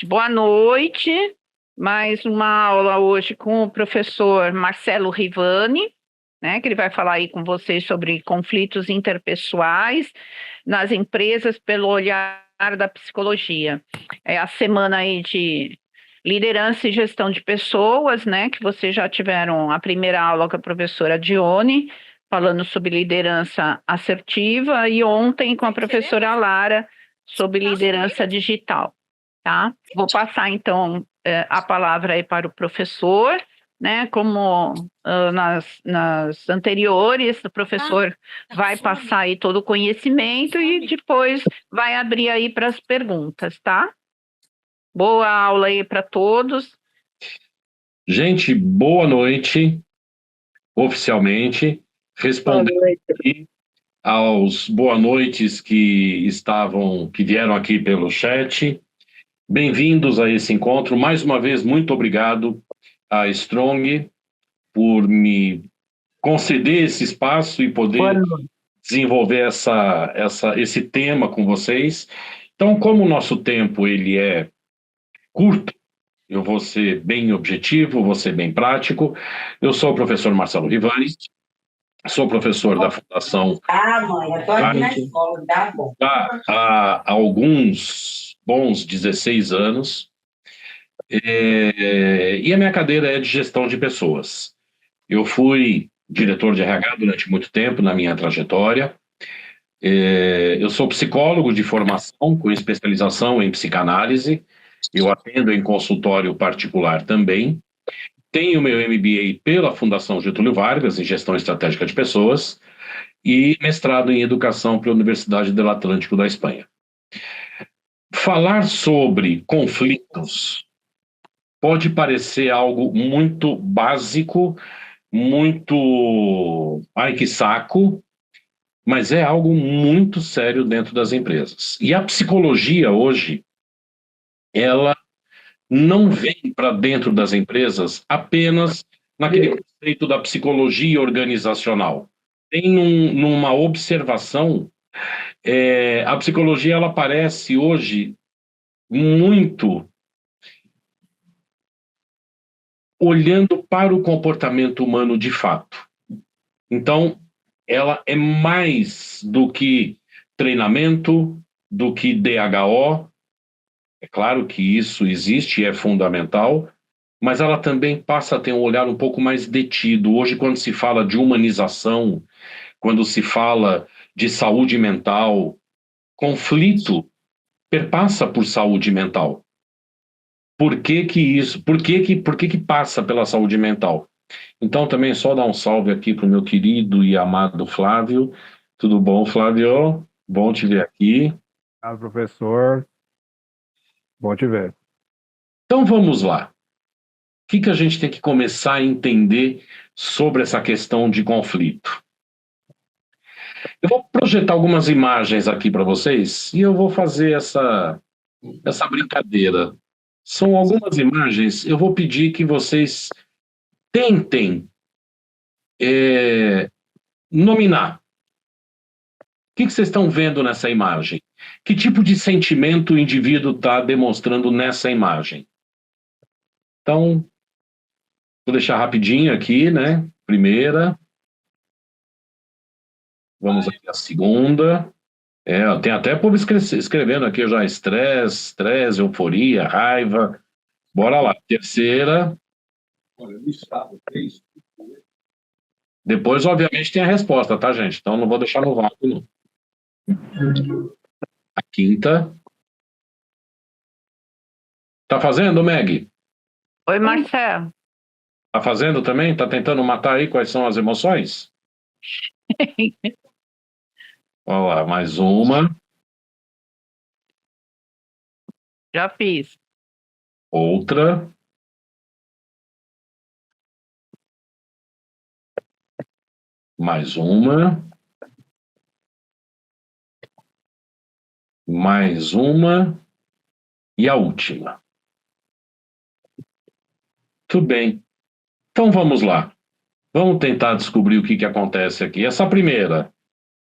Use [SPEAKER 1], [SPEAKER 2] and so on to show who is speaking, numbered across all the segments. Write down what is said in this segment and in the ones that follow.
[SPEAKER 1] Boa noite. Mais uma aula hoje com o professor Marcelo Rivani, né, que ele vai falar aí com vocês sobre conflitos interpessoais nas empresas pelo olhar da psicologia. É a semana aí de liderança e gestão de pessoas, né, que vocês já tiveram a primeira aula com a professora Dione, falando sobre liderança assertiva, e ontem com a professora Lara sobre liderança digital. Tá? Vou passar, então, a palavra aí para o professor, né? Como nas anteriores, o professor vai passar aí todo o conhecimento e depois vai abrir aí para as perguntas, tá? Boa aula aí para todos.
[SPEAKER 2] Gente, boa noite, oficialmente, respondendo aqui aos boa noites que vieram aqui pelo chat. Bem-vindos a esse encontro. Mais uma vez, muito obrigado a Strong por me conceder esse espaço e poder desenvolver esse tema com vocês. Então, como o nosso tempo ele é curto, eu vou ser bem objetivo, vou ser bem prático. Eu sou o professor Marcelo Rivani, sou professor da Fundação
[SPEAKER 3] Mãe, eu tô aqui na escola, tá bom.
[SPEAKER 2] há alguns bons 16 anos, e a minha cadeira é de gestão de pessoas. Eu fui diretor de RH durante muito tempo na minha trajetória. Eu sou psicólogo de formação, com especialização em psicanálise. Eu atendo em consultório particular também. Tenho meu MBA pela Fundação Getúlio Vargas, em Gestão Estratégica de Pessoas, e mestrado em Educação pela Universidade del Atlântico da Espanha. Falar sobre conflitos pode parecer algo muito básico, muito... ai, que saco, mas é algo muito sério dentro das empresas. E a psicologia hoje, ela não vem para dentro das empresas apenas naquele conceito da psicologia organizacional. Tem numa observação, a psicologia ela aparece hoje muito olhando para o comportamento humano de fato. Então, ela é mais do que treinamento, do que DHO. É claro que isso existe e é fundamental, mas ela também passa a ter um olhar um pouco mais detido. Hoje, quando se fala de humanização, quando se fala de saúde mental, conflito perpassa por saúde mental. Por que que isso? Por que que passa pela saúde mental? Então, também só dar um salve aqui para o meu querido e amado Flávio. Tudo bom, Flávio? Bom te ver aqui.
[SPEAKER 4] Ah, professor, bom te ver.
[SPEAKER 2] Então, vamos lá. O que que a gente tem que começar a entender sobre essa questão de conflito? Eu vou projetar algumas imagens aqui para vocês e eu vou fazer essa brincadeira. São algumas imagens, eu vou pedir que vocês tentem nominar. O que que vocês estão vendo nessa imagem? Que tipo de sentimento o indivíduo está demonstrando nessa imagem? Então, vou deixar rapidinho aqui, né? Primeira. Vamos aqui à segunda. Tem até povo escrevendo aqui já estresse, euforia, raiva. Bora lá. Terceira. Depois, obviamente, tem a resposta, tá, gente? Então, não vou deixar no vácuo, não. A quinta. Tá fazendo, Meg?
[SPEAKER 1] Oi, Marcelo.
[SPEAKER 2] Tá fazendo também? Tá tentando matar aí quais são as emoções? Vamos lá, mais uma.
[SPEAKER 1] Já fiz.
[SPEAKER 2] Outra. Mais uma. Mais uma. E a última. Tudo bem. Então vamos lá. Vamos tentar descobrir o que que acontece aqui. Essa primeira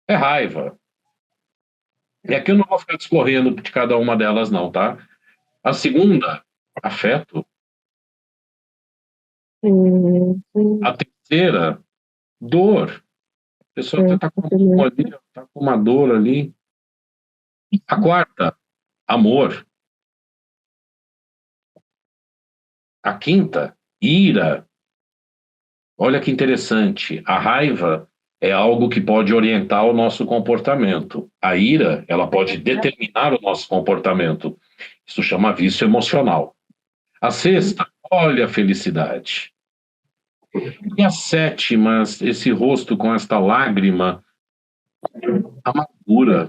[SPEAKER 2] é raiva. E aqui eu não vou ficar discorrendo de cada uma delas, não, tá? A segunda, afeto. A terceira, dor. A pessoa está com uma dor ali. A quarta, amor. A quinta, ira. Olha que interessante. A raiva é algo que pode orientar o nosso comportamento. A ira, ela pode determinar o nosso comportamento. Isso chama vício emocional. A sexta, olha a felicidade. E a sétima, esse rosto com esta lágrima, amargura.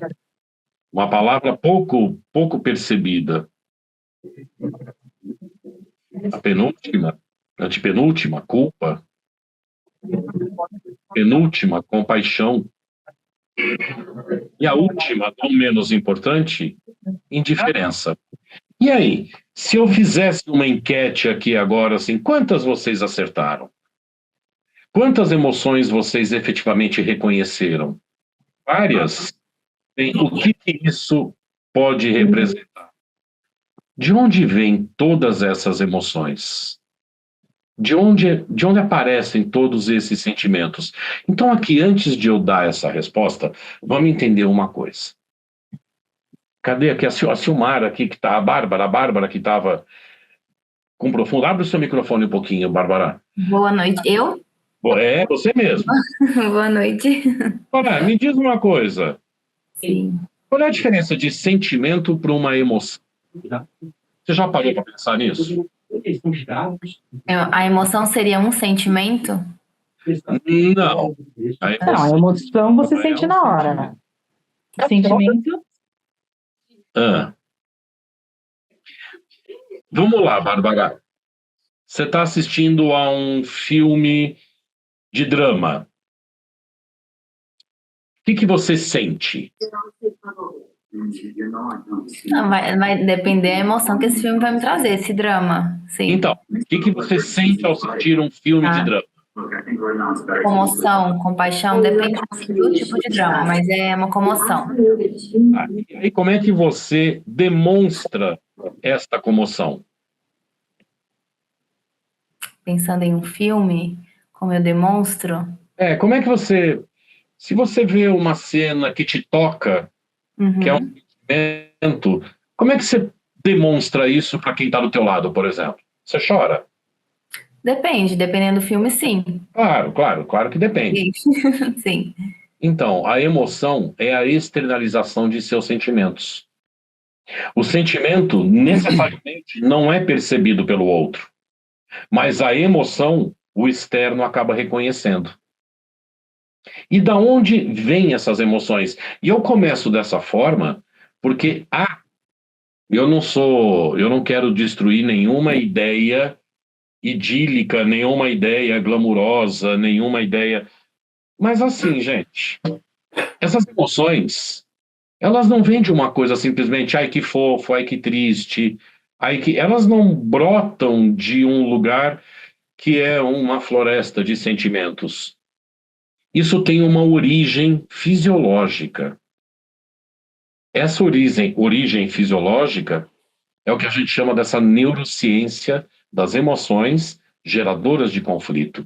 [SPEAKER 2] Uma palavra pouco percebida. A penúltima, antepenúltima, culpa. Penúltima, compaixão. E a última, não menos importante, indiferença. E aí, se eu fizesse uma enquete aqui agora, assim, quantas vocês acertaram? Quantas emoções vocês efetivamente reconheceram? Várias? O que isso pode representar? De onde vêm todas essas emoções? De onde aparecem todos esses sentimentos? Então, aqui, antes de eu dar essa resposta, vamos entender uma coisa. Cadê aqui a Silmara aqui que está, a Bárbara que estava com profundo. Abre o seu microfone um pouquinho, Bárbara.
[SPEAKER 5] Boa noite. Eu?
[SPEAKER 2] É, você mesmo.
[SPEAKER 5] Boa noite.
[SPEAKER 2] Olha, me diz uma coisa.
[SPEAKER 5] Sim.
[SPEAKER 2] Qual é a diferença de sentimento para uma emoção? Você já parou para pensar nisso?
[SPEAKER 5] A emoção seria um sentimento?
[SPEAKER 2] Não.
[SPEAKER 6] A emoção você sente na hora, né? Sentimento.
[SPEAKER 2] Vamos lá, Bárbara. Você está assistindo a um filme de drama. O que você sente?
[SPEAKER 5] Não, vai depender da emoção que esse filme vai me trazer, esse drama. Sim.
[SPEAKER 2] Então, o que você sente ao assistir um filme de drama?
[SPEAKER 5] Comoção, compaixão, depende do tipo de drama, mas é uma comoção.
[SPEAKER 2] E aí, como é que você demonstra esta comoção?
[SPEAKER 5] Pensando em um filme, como eu demonstro?
[SPEAKER 2] Como é que você... Se você vê uma cena que te toca, que é um sentimento, como é que você demonstra isso para quem está do teu lado, por exemplo? Você chora?
[SPEAKER 5] Depende, dependendo do filme, sim.
[SPEAKER 2] Claro que depende.
[SPEAKER 5] Sim.
[SPEAKER 2] Então, a emoção é a externalização de seus sentimentos. O sentimento, necessariamente, não é percebido pelo outro. Mas a emoção, o externo acaba reconhecendo. E da onde vêm essas emoções? E eu começo dessa forma porque eu não quero destruir nenhuma ideia idílica, nenhuma ideia glamurosa, nenhuma ideia... Mas assim, gente, essas emoções, elas não vêm de uma coisa simplesmente, ai que fofo, ai que triste, elas não brotam de um lugar que é uma floresta de sentimentos. Isso tem uma origem fisiológica. Essa origem fisiológica é o que a gente chama dessa neurociência das emoções geradoras de conflito.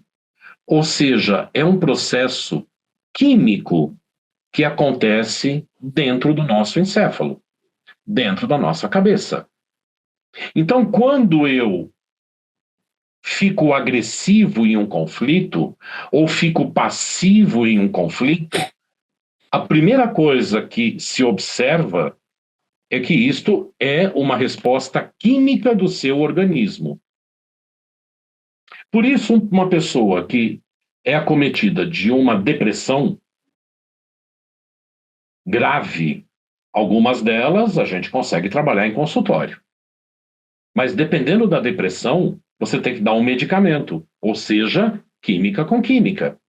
[SPEAKER 2] Ou seja, é um processo químico que acontece dentro do nosso encéfalo, dentro da nossa cabeça. Então, quando eu fico agressivo em um conflito, ou fico passivo em um conflito, a primeira coisa que se observa é que isto é uma resposta química do seu organismo. Por isso, uma pessoa que é acometida de uma depressão grave, algumas delas a gente consegue trabalhar em consultório. Mas dependendo da depressão, você tem que dar um medicamento, ou seja, química com química.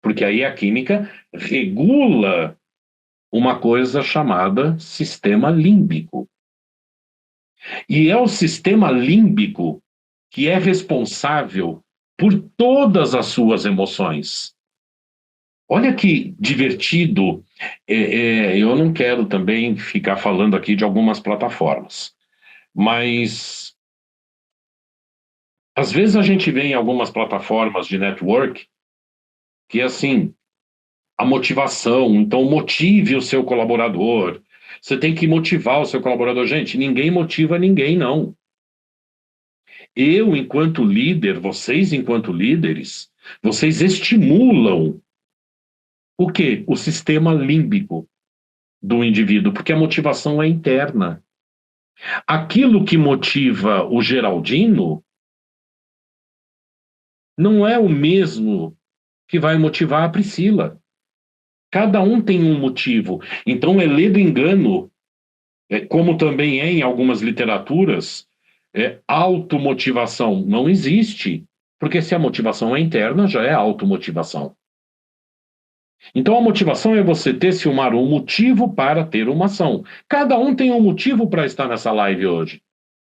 [SPEAKER 2] Porque aí a química regula uma coisa chamada sistema límbico. E é o sistema límbico que é responsável por todas as suas emoções. Olha que divertido. Eu não quero também ficar falando aqui de algumas plataformas. Mas às vezes a gente vê em algumas plataformas de network que, assim, a motivação, então motive o seu colaborador. Você tem que motivar o seu colaborador. Gente, ninguém motiva ninguém, não. Eu, enquanto líder, vocês, enquanto líderes, vocês estimulam o quê? O sistema límbico do indivíduo, porque a motivação é interna. Aquilo que motiva o Geraldino não é o mesmo que vai motivar a Priscila. Cada um tem um motivo. Então é ledo engano, como também é em algumas literaturas, automotivação não existe, porque se a motivação é interna, já é automotivação. Então a motivação é você ter, Silmar, um motivo para ter uma ação. Cada um tem um motivo para estar nessa live hoje.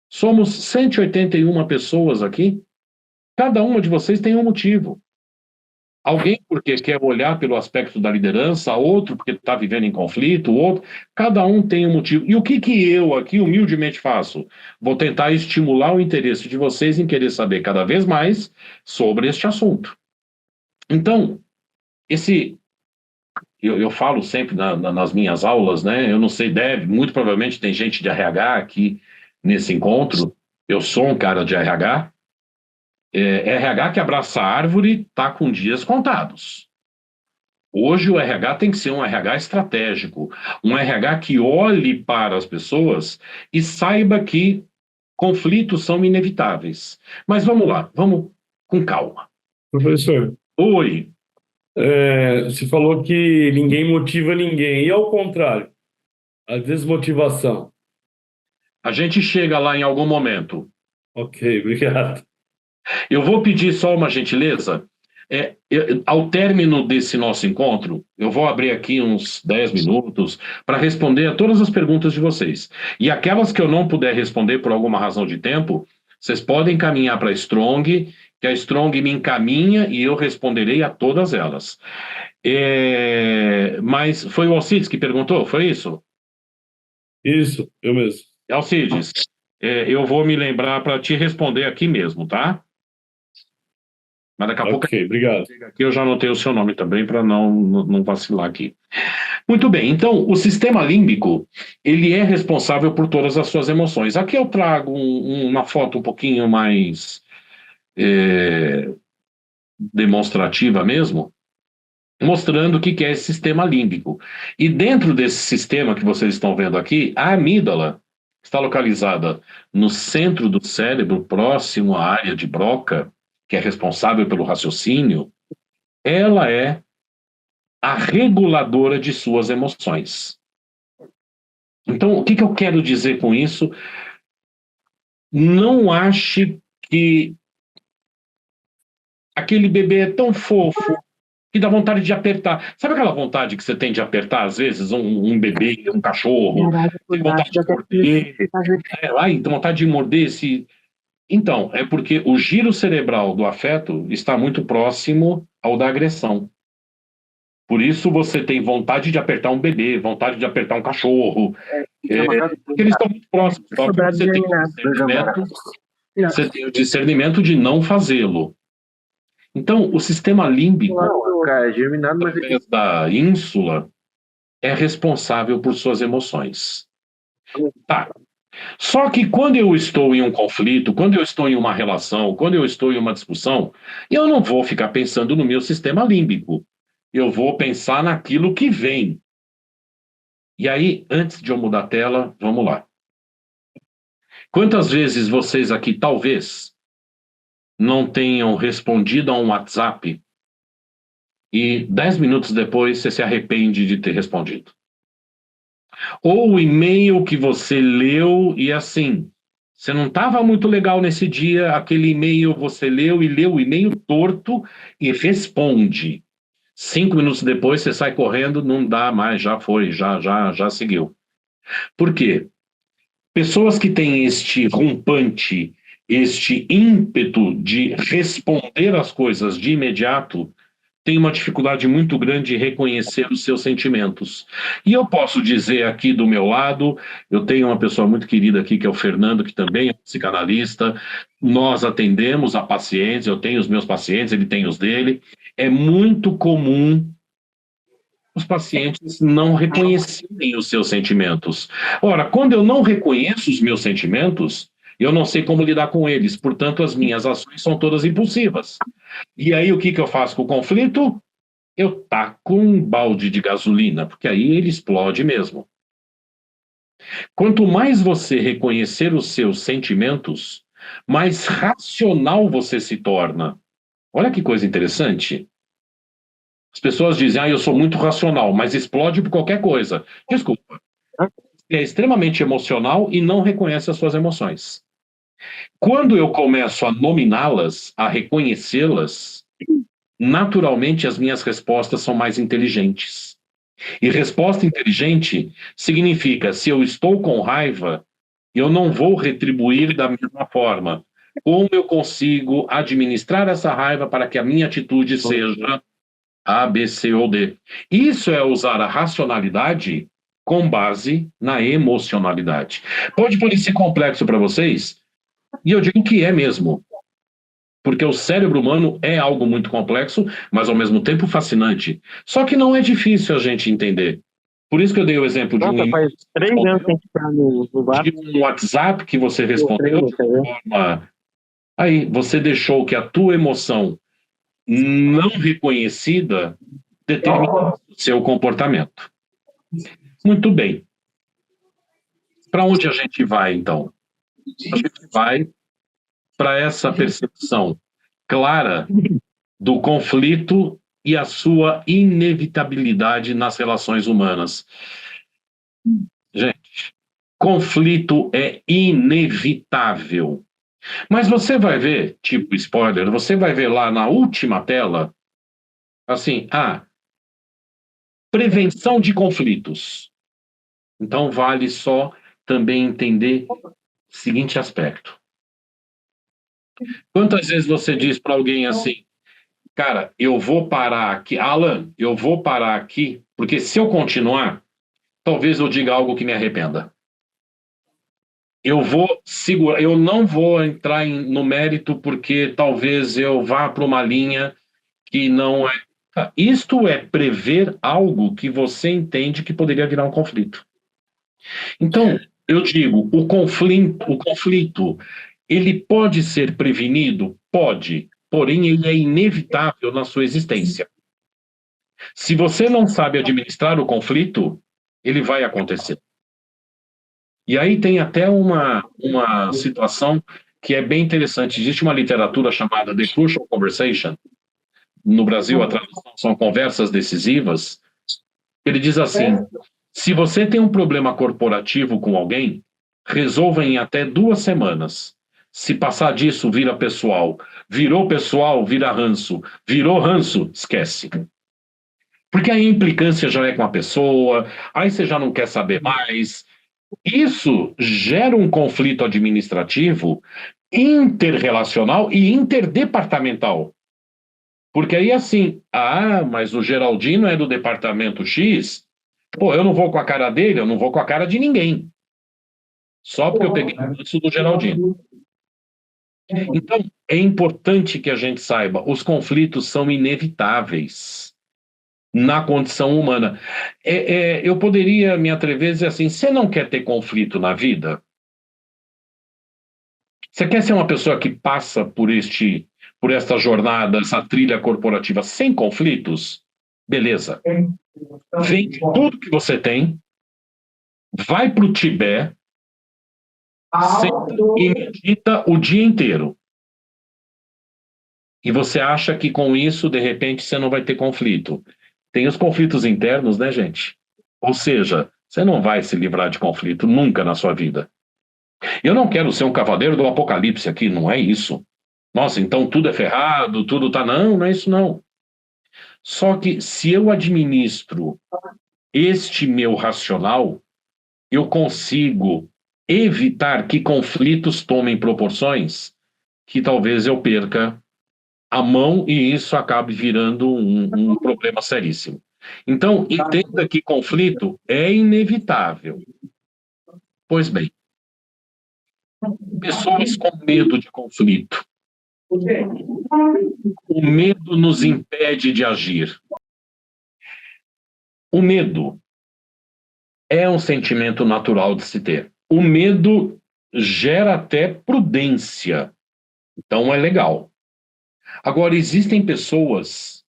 [SPEAKER 2] Somos 181 pessoas aqui. Cada uma de vocês tem um motivo. Alguém porque quer olhar pelo aspecto da liderança, outro porque está vivendo em conflito, outro. Cada um tem um motivo. E o que eu aqui humildemente faço? Vou tentar estimular o interesse de vocês em querer saber cada vez mais sobre este assunto. Então, eu falo sempre nas minhas aulas, né? Eu não sei, muito provavelmente tem gente de RH aqui nesse encontro. Eu sou um cara de RH. RH que abraça a árvore está com dias contados. Hoje o RH tem que ser um RH estratégico, um RH que olhe para as pessoas e saiba que conflitos são inevitáveis. Mas vamos lá, vamos com calma.
[SPEAKER 7] Professor,
[SPEAKER 2] Oi.
[SPEAKER 7] você falou que ninguém motiva ninguém, e ao contrário, a desmotivação.
[SPEAKER 2] A gente chega lá em algum momento.
[SPEAKER 7] Ok, obrigado.
[SPEAKER 2] Eu vou pedir só uma gentileza. Ao término desse nosso encontro, eu vou abrir aqui uns 10 minutos para responder a todas as perguntas de vocês. E aquelas que eu não puder responder por alguma razão de tempo, vocês podem encaminhar para a Strong, que a Strong me encaminha e eu responderei a todas elas. Mas foi o Alcides que perguntou, foi isso?
[SPEAKER 7] Isso, eu mesmo.
[SPEAKER 2] Alcides, eu vou me lembrar para te responder aqui mesmo, tá? Mas daqui a pouco
[SPEAKER 7] obrigado.
[SPEAKER 2] Aqui eu já anotei o seu nome também para não vacilar aqui. Muito bem, então o sistema límbico ele é responsável por todas as suas emoções. Aqui eu trago uma foto um pouquinho mais demonstrativa mesmo, mostrando o que é esse sistema límbico. E dentro desse sistema que vocês estão vendo aqui, a amígdala está localizada no centro do cérebro, próximo à área de Broca, que é responsável pelo raciocínio. Ela é a reguladora de suas emoções. Então, o que eu quero dizer com isso? Não ache que aquele bebê é tão fofo que dá vontade de apertar. Sabe aquela vontade que você tem de apertar, às vezes, um bebê, um cachorro? Tem vontade de morder. Tem vontade de morder esse... Então, é porque o giro cerebral do afeto está muito próximo ao da agressão. Por isso você tem vontade de apertar um bebê, vontade de apertar um cachorro. Porque eles estão muito próximos. Só que você tem o discernimento de não fazê-lo. Então, o sistema límbico, através da ínsula, é responsável por suas emoções. Tá. Só que quando eu estou em um conflito, quando eu estou em uma relação, quando eu estou em uma discussão, eu não vou ficar pensando no meu sistema límbico. Eu vou pensar naquilo que vem. E aí, antes de eu mudar a tela, vamos lá. Quantas vezes vocês aqui, talvez, não tenham respondido a um WhatsApp e 10 minutos depois você se arrepende de ter respondido? Ou o e-mail que você leu e assim, você não estava muito legal nesse dia, aquele e-mail você leu o e-mail torto e responde. 5 minutos depois você sai correndo, não dá mais, já foi, já seguiu. Por quê? Pessoas que têm este rompante, este ímpeto de responder as coisas de imediato, tem uma dificuldade muito grande de reconhecer os seus sentimentos. E eu posso dizer aqui do meu lado, eu tenho uma pessoa muito querida aqui, que é o Fernando, que também é psicanalista. Nós atendemos a pacientes, eu tenho os meus pacientes, ele tem os dele. É muito comum os pacientes não reconhecerem os seus sentimentos. Ora, quando eu não reconheço os meus sentimentos, eu não sei como lidar com eles, portanto, as minhas ações são todas impulsivas. E aí, o que eu faço com o conflito? Eu taco um balde de gasolina, porque aí ele explode mesmo. Quanto mais você reconhecer os seus sentimentos, mais racional você se torna. Olha que coisa interessante. As pessoas dizem, eu sou muito racional, mas explode por qualquer coisa. Desculpa. É extremamente emocional e não reconhece as suas emoções. Quando eu começo a nominá-las, a reconhecê-las, naturalmente as minhas respostas são mais inteligentes. E resposta inteligente significa, se eu estou com raiva, eu não vou retribuir da mesma forma. Como eu consigo administrar essa raiva para que a minha atitude seja A, B, C ou D? Isso é usar a racionalidade com base na emocionalidade. Pode parecer complexo para vocês, e eu digo que é mesmo. Porque o cérebro humano é algo muito complexo, mas ao mesmo tempo fascinante. Só que não é difícil a gente entender. Por isso que eu dei o exemplo de
[SPEAKER 8] Faz 3 anos que a gente tá no
[SPEAKER 2] um WhatsApp que você respondeu de forma... Aí, você deixou que a tua emoção não reconhecida determina o seu comportamento. Muito bem. Para onde a gente vai, então? A gente vai para essa percepção clara do conflito e a sua inevitabilidade nas relações humanas. Gente, conflito é inevitável. Mas você vai ver, tipo spoiler, você vai ver lá na última tela, assim, prevenção de conflitos. Então vale só também entender o seguinte aspecto. Quantas vezes você diz para alguém assim, cara, eu vou parar aqui, Alan, eu vou parar aqui, porque se eu continuar, talvez eu diga algo que me arrependa. Eu vou segurar, eu não vou entrar no mérito porque talvez eu vá para uma linha que não é. Isto é prever algo que você entende que poderia virar um conflito. Então, eu digo, o conflito, ele pode ser prevenido? Pode, porém ele é inevitável na sua existência. Se você não sabe administrar o conflito, ele vai acontecer. E aí tem até uma situação que é bem interessante. Existe uma literatura chamada The Crucial Conversation. No Brasil, a tradução são conversas decisivas. Ele diz assim, se você tem um problema corporativo com alguém, resolva em até 2 semanas. Se passar disso, vira pessoal. Virou pessoal, vira ranço. Virou ranço, esquece. Porque aí a implicância já é com a pessoa, aí você já não quer saber mais. Isso gera um conflito administrativo, interrelacional e interdepartamental. Porque aí assim, mas o Geraldino é do departamento X, pô, eu não vou com a cara dele, eu não vou com a cara de ninguém. Só porque eu peguei isso do Geraldino. Então, é importante que a gente saiba, os conflitos são inevitáveis na condição humana. Eu poderia me atrever a dizer assim, você não quer ter conflito na vida? Você quer ser uma pessoa que passa por esta jornada, essa trilha corporativa sem conflitos? Beleza. Vende tudo que você tem, vai para o Tibete, senta e medita o dia inteiro. E você acha que com isso, de repente, você não vai ter conflito. Tem os conflitos internos, né, gente? Ou seja, você não vai se livrar de conflito nunca na sua vida. Eu não quero ser um cavaleiro do apocalipse aqui, não é isso. Nossa, então tudo é ferrado, tudo tá... Não é isso não. Só que se eu administro este meu racional, eu consigo evitar que conflitos tomem proporções que talvez eu perca a mão e isso acabe virando um problema seríssimo. Então, entenda que conflito é inevitável. Pois bem, pessoas com medo de conflito. O medo nos impede de agir. O medo é um sentimento natural de se ter. O medo gera até prudência. Então é legal. Agora, existem pessoas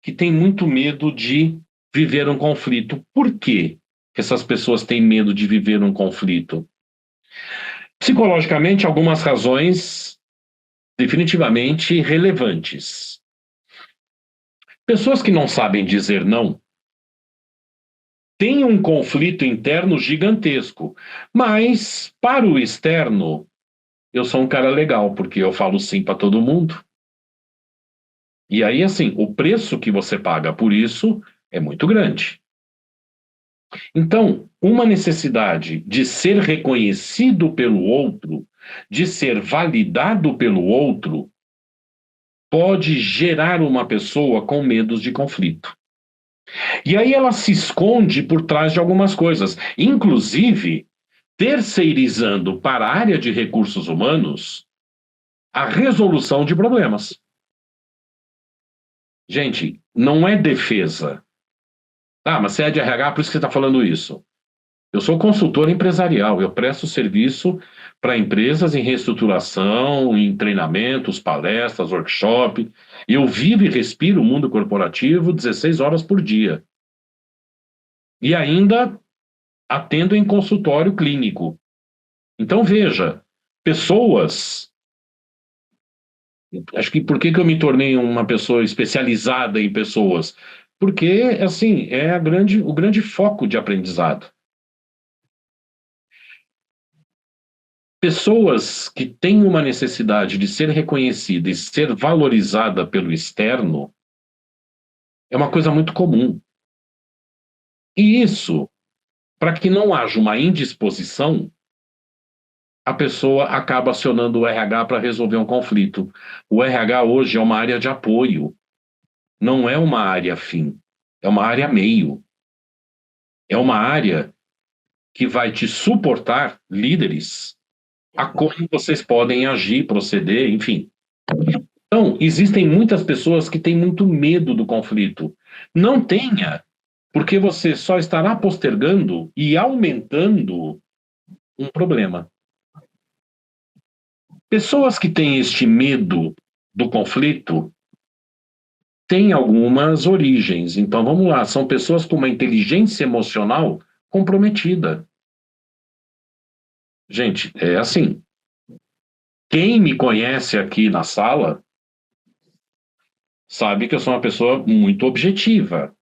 [SPEAKER 2] que têm muito medo de viver um conflito. Por quê que essas pessoas têm medo de viver um conflito? Psicologicamente, algumas razões definitivamente relevantes. Pessoas que não sabem dizer não têm um conflito interno gigantesco, mas para o externo, eu sou um cara legal, porque eu falo sim para todo mundo. E aí, assim, o preço que você paga por isso é muito grande. Então, uma necessidade de ser reconhecido pelo outro, de ser validado pelo outro, pode gerar uma pessoa com medos de conflito. E aí ela se esconde por trás de algumas coisas, inclusive terceirizando para a área de recursos humanos a resolução de problemas. Gente, não é defesa. Ah, mas você é de RH, por isso que você está falando isso. Eu sou consultor empresarial, eu presto serviço para empresas em reestruturação, em treinamentos, palestras, workshop. Eu vivo e respiro o mundo corporativo 16 horas por dia. E ainda atendo em consultório clínico. Então, veja, pessoas... Acho que por que eu me tornei uma pessoa especializada em pessoas? Porque, assim, é o grande foco de aprendizado. Pessoas que têm uma necessidade de ser reconhecida e ser valorizada pelo externo é uma coisa muito comum. E isso, para que não haja uma indisposição, a pessoa acaba acionando o RH para resolver um conflito. O RH hoje é uma área de apoio, não é uma área fim, é uma área meio. É uma área que vai te suportar, líderes, a como vocês podem agir, proceder, enfim. Então, existem muitas pessoas que têm muito medo do conflito. Não tenha, porque você só estará postergando e aumentando um problema. Pessoas que têm este medo do conflito têm algumas origens. Então, vamos lá, são pessoas com uma inteligência emocional comprometida. Gente, é assim. Quem me conhece aqui na sala sabe que eu sou uma pessoa muito objetiva,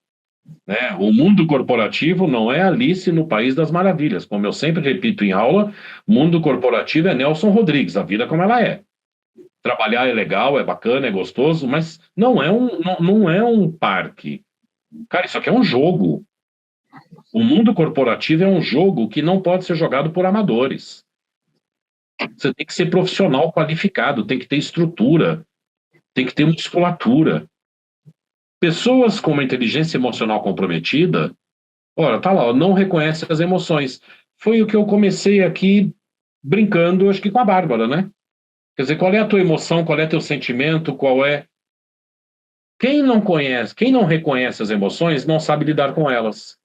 [SPEAKER 2] né? O mundo corporativo não é Alice no País das Maravilhas. Como eu sempre repito em aula, mundo corporativo é Nelson Rodrigues, a vida como ela é. Trabalhar é legal, é bacana, é gostoso, mas não é um parque. Cara, isso aqui é um jogo. O mundo corporativo é um jogo que não pode ser jogado por amadores. Você tem que ser profissional qualificado, tem que ter estrutura, tem que ter musculatura. Pessoas com uma inteligência emocional comprometida, ora, tá lá, não reconhece as emoções. Foi o que eu comecei aqui brincando, acho que com a Bárbara, né? Quer dizer, qual é a tua emoção, qual é teu sentimento, qual é... Quem não conhece, quem não reconhece as emoções, não sabe lidar com elas.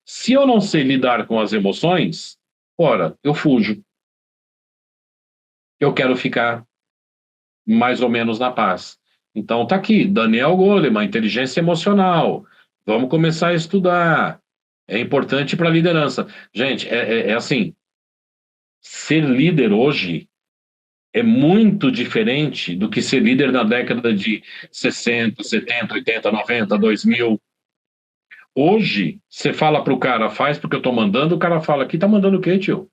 [SPEAKER 2] Se eu não sei lidar com as emoções, ora, eu fujo. Eu quero ficar mais ou menos na paz. Então tá aqui, Daniel Goleman, inteligência emocional. Vamos começar a estudar. É importante para a liderança. Gente, é assim, ser líder hoje é muito diferente do que ser líder na década de 60, 70, 80, 90, 2000. Hoje, você fala para o cara, faz porque eu estou mandando, o cara fala, aqui tá mandando o quê, tio?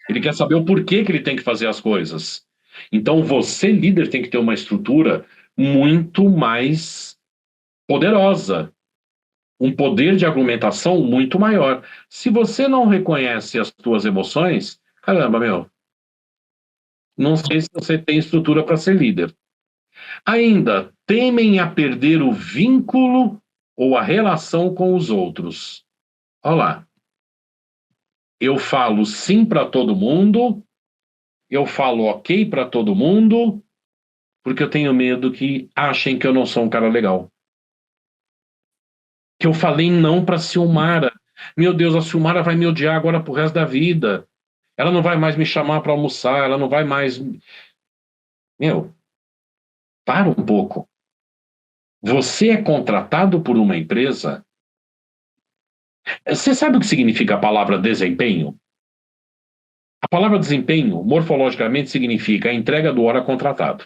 [SPEAKER 2] Ele quer saber o porquê que ele tem que fazer as coisas. Então, você, líder, tem que ter uma estrutura muito mais poderosa, um poder de argumentação muito maior. Se você não reconhece as suas emoções, caramba, meu, não sei se você tem estrutura para ser líder. Ainda, temem a perder o vínculo ou a relação com os outros. Olha lá. Eu falo sim para todo mundo, eu falo ok para todo mundo, porque eu tenho medo que achem que eu não sou um cara legal. Que eu falei não para Silmara. Meu Deus, a Silmara vai me odiar agora pro resto da vida. Ela não vai mais me chamar para almoçar, ela não vai mais. Meu, para um pouco. Você é contratado por uma empresa. Você sabe o que significa a palavra desempenho? A palavra desempenho, morfologicamente, significa a entrega do hora contratado.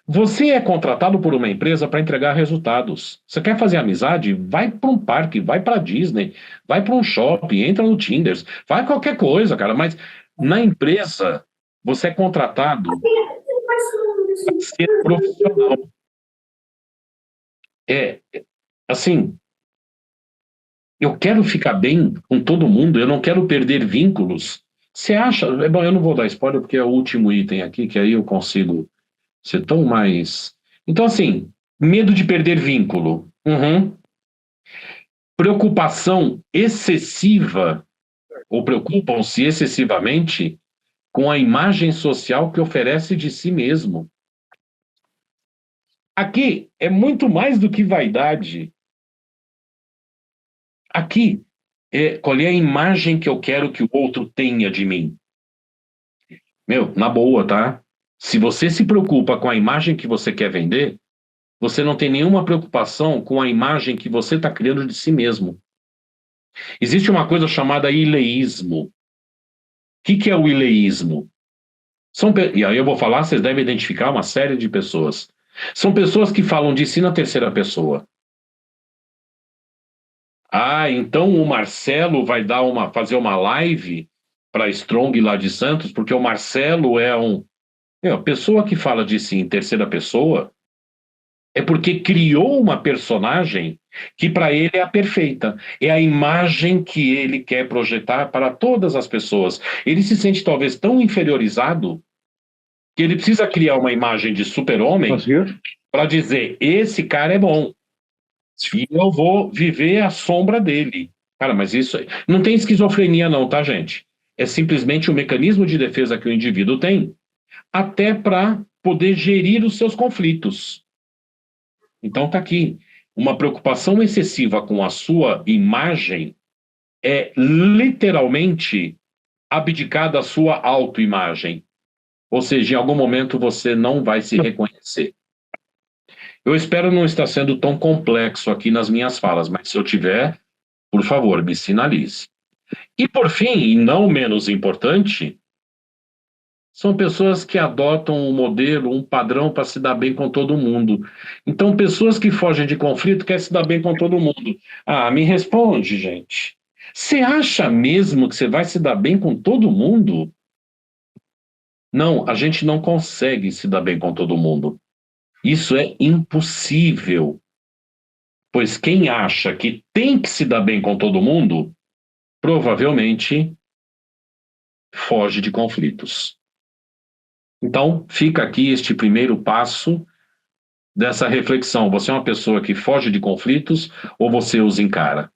[SPEAKER 2] Você é contratado por uma empresa para entregar resultados. Você quer fazer amizade? Vai para um parque, vai para Disney, vai para um shopping, entra no Tinder, vai qualquer coisa, cara. Mas na empresa, você é contratado para ser profissional. Assim, eu quero ficar bem com todo mundo, eu não quero perder vínculos. Você acha? Bom, eu não vou dar spoiler porque é o último item aqui, que aí eu consigo ser tão mais. Então, assim, medo de perder vínculo. Uhum. Preocupação excessiva, ou preocupam-se excessivamente com a imagem social que oferece de si mesmo. Aqui é muito mais do que vaidade. Aqui qual é a imagem que eu quero que o outro tenha de mim? Meu, na boa, tá? Se você se preocupa com a imagem que você quer vender, você não tem nenhuma preocupação com a imagem que você está criando de si mesmo. Existe uma coisa chamada ileísmo. O que é o ileísmo? E aí eu vou falar, vocês devem identificar uma série de pessoas. São pessoas que falam de si na terceira pessoa. Ah, então o Marcelo vai fazer uma live para Strong lá de Santos, porque o Marcelo é a pessoa que fala de si em terceira pessoa é porque criou uma personagem que para ele é a perfeita. É a imagem que ele quer projetar para todas as pessoas. Ele se sente talvez tão inferiorizado que ele precisa criar uma imagem de super-homem para dizer, esse cara é bom. E eu vou viver à sombra dele. Cara, mas isso não tem esquizofrenia não, tá, gente? É simplesmente o mecanismo de defesa que o indivíduo tem até para poder gerir os seus conflitos. Então tá aqui. Uma preocupação excessiva com a sua imagem é literalmente abdicar da sua autoimagem. Ou seja, em algum momento você não vai se reconhecer. Eu espero não estar sendo tão complexo aqui nas minhas falas, mas se eu tiver, por favor, me sinalize. E por fim, e não menos importante, são pessoas que adotam um modelo, um padrão para se dar bem com todo mundo. Então, pessoas que fogem de conflito querem se dar bem com todo mundo. Ah, me responde, gente. Você acha mesmo que você vai se dar bem com todo mundo? Não, a gente não consegue se dar bem com todo mundo. Isso é impossível. Pois quem acha que tem que se dar bem com todo mundo, provavelmente foge de conflitos. Então, fica aqui este primeiro passo dessa reflexão. Você é uma pessoa que foge de conflitos ou você os encara?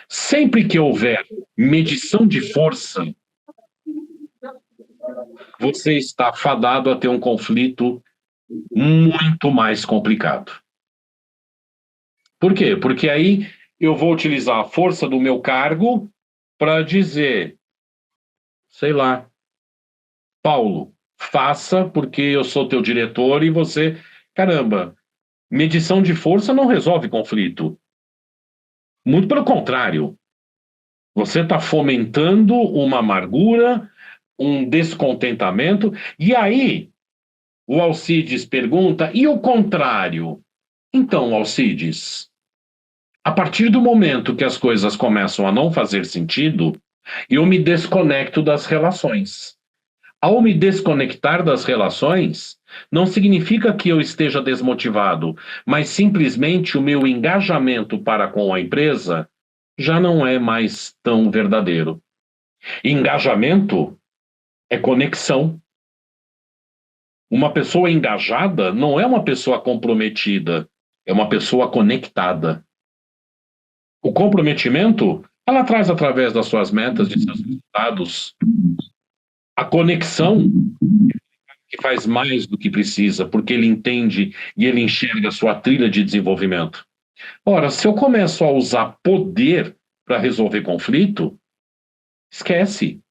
[SPEAKER 2] Sempre que houver medição de força, você está fadado a ter um conflito muito mais complicado. Por quê? Porque aí eu vou utilizar a força do meu cargo para dizer, sei lá, Paulo, faça porque eu sou teu diretor e você... Caramba, medição de força não resolve conflito. Muito pelo contrário. Você está fomentando uma amargura, um descontentamento, e aí o Alcides pergunta, e o contrário? Então, Alcides, a partir do momento que as coisas começam a não fazer sentido, eu me desconecto das relações. Ao me desconectar das relações, não significa que eu esteja desmotivado, mas simplesmente o meu engajamento para com a empresa já não é mais tão verdadeiro. Engajamento é conexão. Uma pessoa engajada não é uma pessoa comprometida, é uma pessoa conectada. O comprometimento, ela traz através das suas metas, de seus resultados. A conexão, que faz mais do que precisa, porque ele entende e ele enxerga a sua trilha de desenvolvimento. Ora, se eu começo a usar poder para resolver conflito, esquece.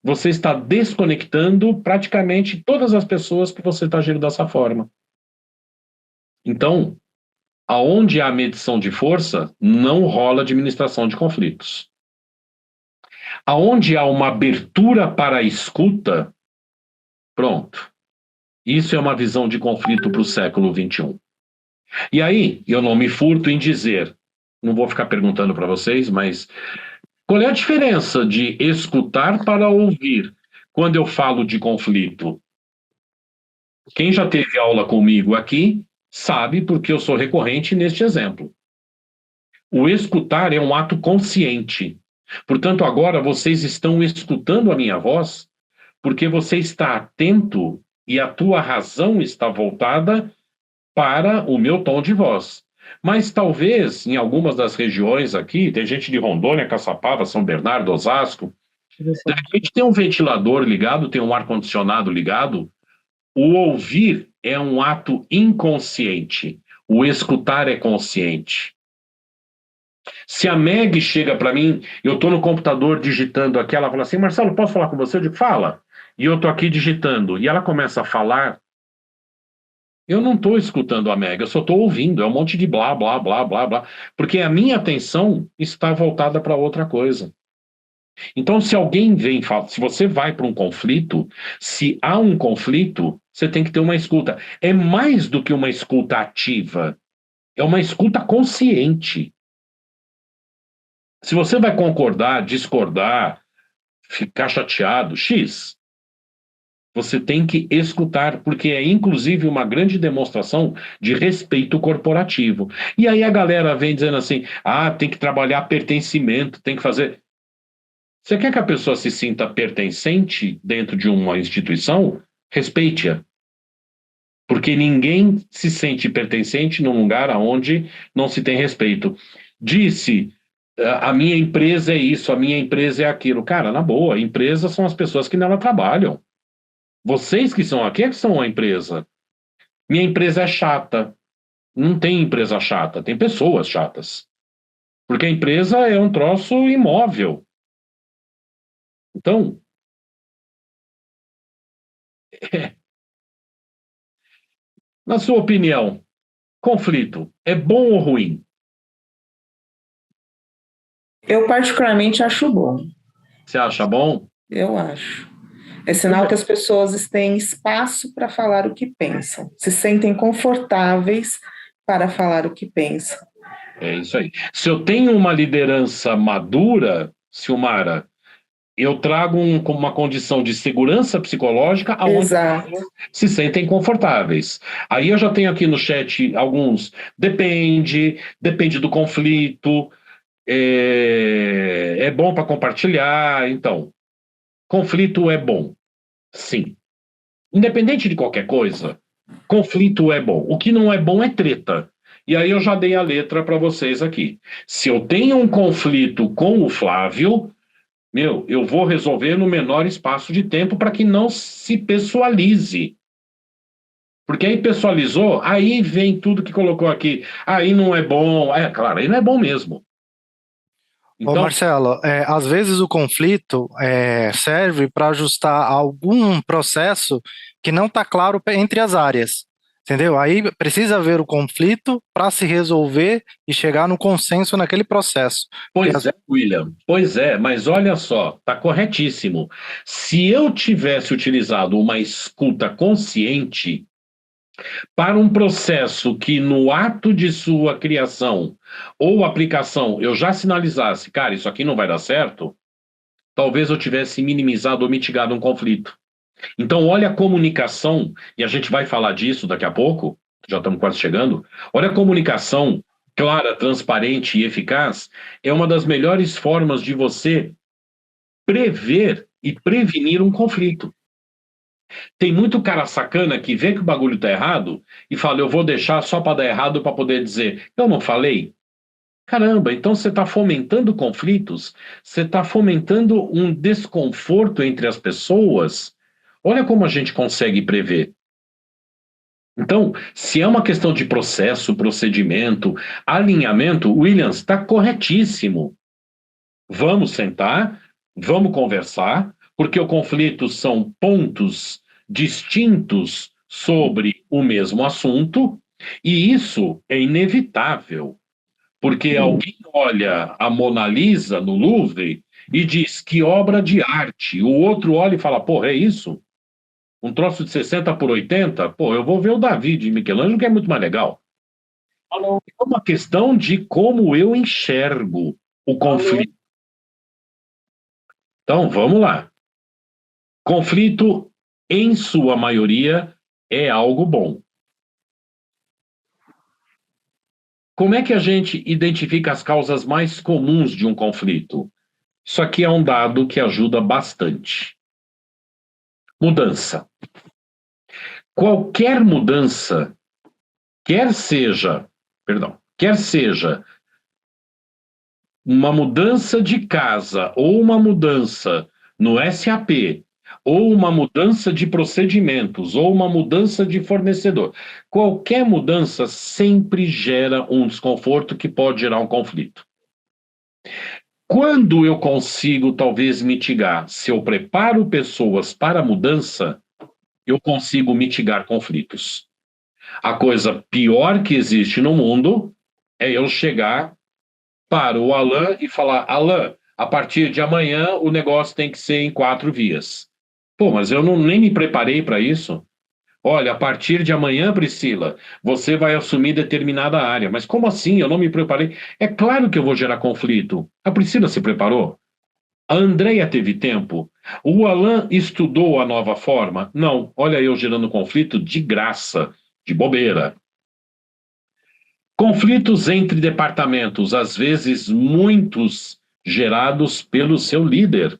[SPEAKER 2] Você está desconectando praticamente todas as pessoas que você está agindo dessa forma. Então, aonde há medição de força, não rola administração de conflitos. Aonde há uma abertura para a escuta, pronto. Isso é uma visão de conflito para o século XXI. E aí, eu não me furto em dizer, não vou ficar perguntando para vocês, mas qual é a diferença de escutar para ouvir quando eu falo de conflito? Quem já teve aula comigo aqui sabe porque eu sou recorrente neste exemplo. O escutar é um ato consciente. Portanto, agora vocês estão escutando a minha voz porque você está atento e a tua razão está voltada para o meu tom de voz. Mas talvez, em algumas das regiões aqui, tem gente de Rondônia, Caçapava, São Bernardo, Osasco, de repente tem um ventilador ligado, tem um ar-condicionado ligado. O ouvir é um ato inconsciente. O escutar é consciente. Se a Meg chega para mim, eu estou no computador digitando aqui, ela fala assim, Marcelo, posso falar com você? Eu digo, fala. E eu estou aqui digitando. E ela começa a falar. Eu não estou escutando a Meg, eu só estou ouvindo. É um monte de blá, blá, blá, blá, blá. Porque a minha atenção está voltada para outra coisa. Então, se alguém vem, se você vai para um conflito, se há um conflito, você tem que ter uma escuta. É mais do que uma escuta ativa, é uma escuta consciente. Se você vai concordar, discordar, ficar chateado, X, você tem que escutar, porque é inclusive uma grande demonstração de respeito corporativo. E aí a galera vem dizendo assim, tem que trabalhar pertencimento, tem que fazer... Você quer que a pessoa se sinta pertencente dentro de uma instituição? Respeite-a. Porque ninguém se sente pertencente num lugar onde não se tem respeito. Disse, a minha empresa é isso, a minha empresa é aquilo. Cara, na boa, empresas são as pessoas que nela trabalham. Vocês que são aqui é que são a empresa. Minha empresa é chata. Não tem empresa chata, tem pessoas chatas. Porque a empresa é um troço imóvel. Então, na sua opinião, conflito é bom ou ruim?
[SPEAKER 9] Eu particularmente acho bom.
[SPEAKER 2] Você acha bom?
[SPEAKER 9] Eu acho. É sinal que as pessoas têm espaço para falar o que pensam, se sentem confortáveis para falar o que pensam.
[SPEAKER 2] É isso aí. Se eu tenho uma liderança madura, Silmara, eu trago uma condição de segurança psicológica onde se sentem confortáveis. Aí eu já tenho aqui no chat alguns, depende do conflito, é bom para compartilhar, então, conflito é bom, sim. Independente de qualquer coisa, conflito é bom. O que não é bom é treta. E aí eu já dei a letra para vocês aqui. Se eu tenho um conflito com o Flávio, eu vou resolver no menor espaço de tempo para que não se pessoalize. Porque aí pessoalizou, aí vem tudo que colocou aqui. Aí não é bom. É claro, aí não é bom mesmo.
[SPEAKER 10] Então, ô Marcelo, às vezes o conflito serve para ajustar algum processo que não está claro entre as áreas. Entendeu? Aí precisa haver o conflito para se resolver e chegar no consenso naquele processo.
[SPEAKER 2] Pois é, William. Pois é, mas olha só, está corretíssimo. Se eu tivesse utilizado uma escuta consciente para um processo que no ato de sua criação ou aplicação eu já sinalizasse, cara, isso aqui não vai dar certo, talvez eu tivesse minimizado ou mitigado um conflito. Então, olha a comunicação, e a gente vai falar disso daqui a pouco, já estamos quase chegando. Olha a comunicação clara, transparente e eficaz, é uma das melhores formas de você prever e prevenir um conflito. Tem muito cara sacana que vê que o bagulho tá errado e fala, eu vou deixar só para dar errado para poder dizer, eu não falei? Caramba, então você está fomentando conflitos, você está fomentando um desconforto entre as pessoas. Olha como a gente consegue prever. Então, se é uma questão de processo, procedimento, alinhamento, Williams está corretíssimo. Vamos sentar, vamos conversar, porque o conflito são pontos distintos sobre o mesmo assunto, e isso é inevitável, porque alguém olha a Mona Lisa no Louvre e diz que obra de arte, o outro olha e fala, porra, é isso? Um troço de 60 por 80? Pô, eu vou ver o Davi de Michelangelo, que é muito mais legal. É uma questão de como eu enxergo o conflito. Então, vamos lá. Conflito, em sua maioria, é algo bom. Como é que a gente identifica as causas mais comuns de um conflito? Isso aqui é um dado que ajuda bastante. Mudança. Qualquer mudança, quer seja uma mudança de casa, ou uma mudança no SAP, ou uma mudança de procedimentos, ou uma mudança de fornecedor. Qualquer mudança sempre gera um desconforto que pode gerar um conflito. Quando eu consigo, talvez, mitigar, se eu preparo pessoas para a mudança, eu consigo mitigar conflitos. A coisa pior que existe no mundo é eu chegar para o Alan e falar, Alan, a partir de amanhã o negócio tem que ser em 4 vias. Pô, mas eu nem me preparei para isso. Olha, a partir de amanhã, Priscila, você vai assumir determinada área. Mas como assim? Eu não me preparei. É claro que eu vou gerar conflito. A Priscila se preparou? A Andrea teve tempo? O Alan estudou a nova forma? Não. Olha eu gerando conflito de graça, de bobeira. Conflitos entre departamentos, às vezes muitos gerados pelo seu líder.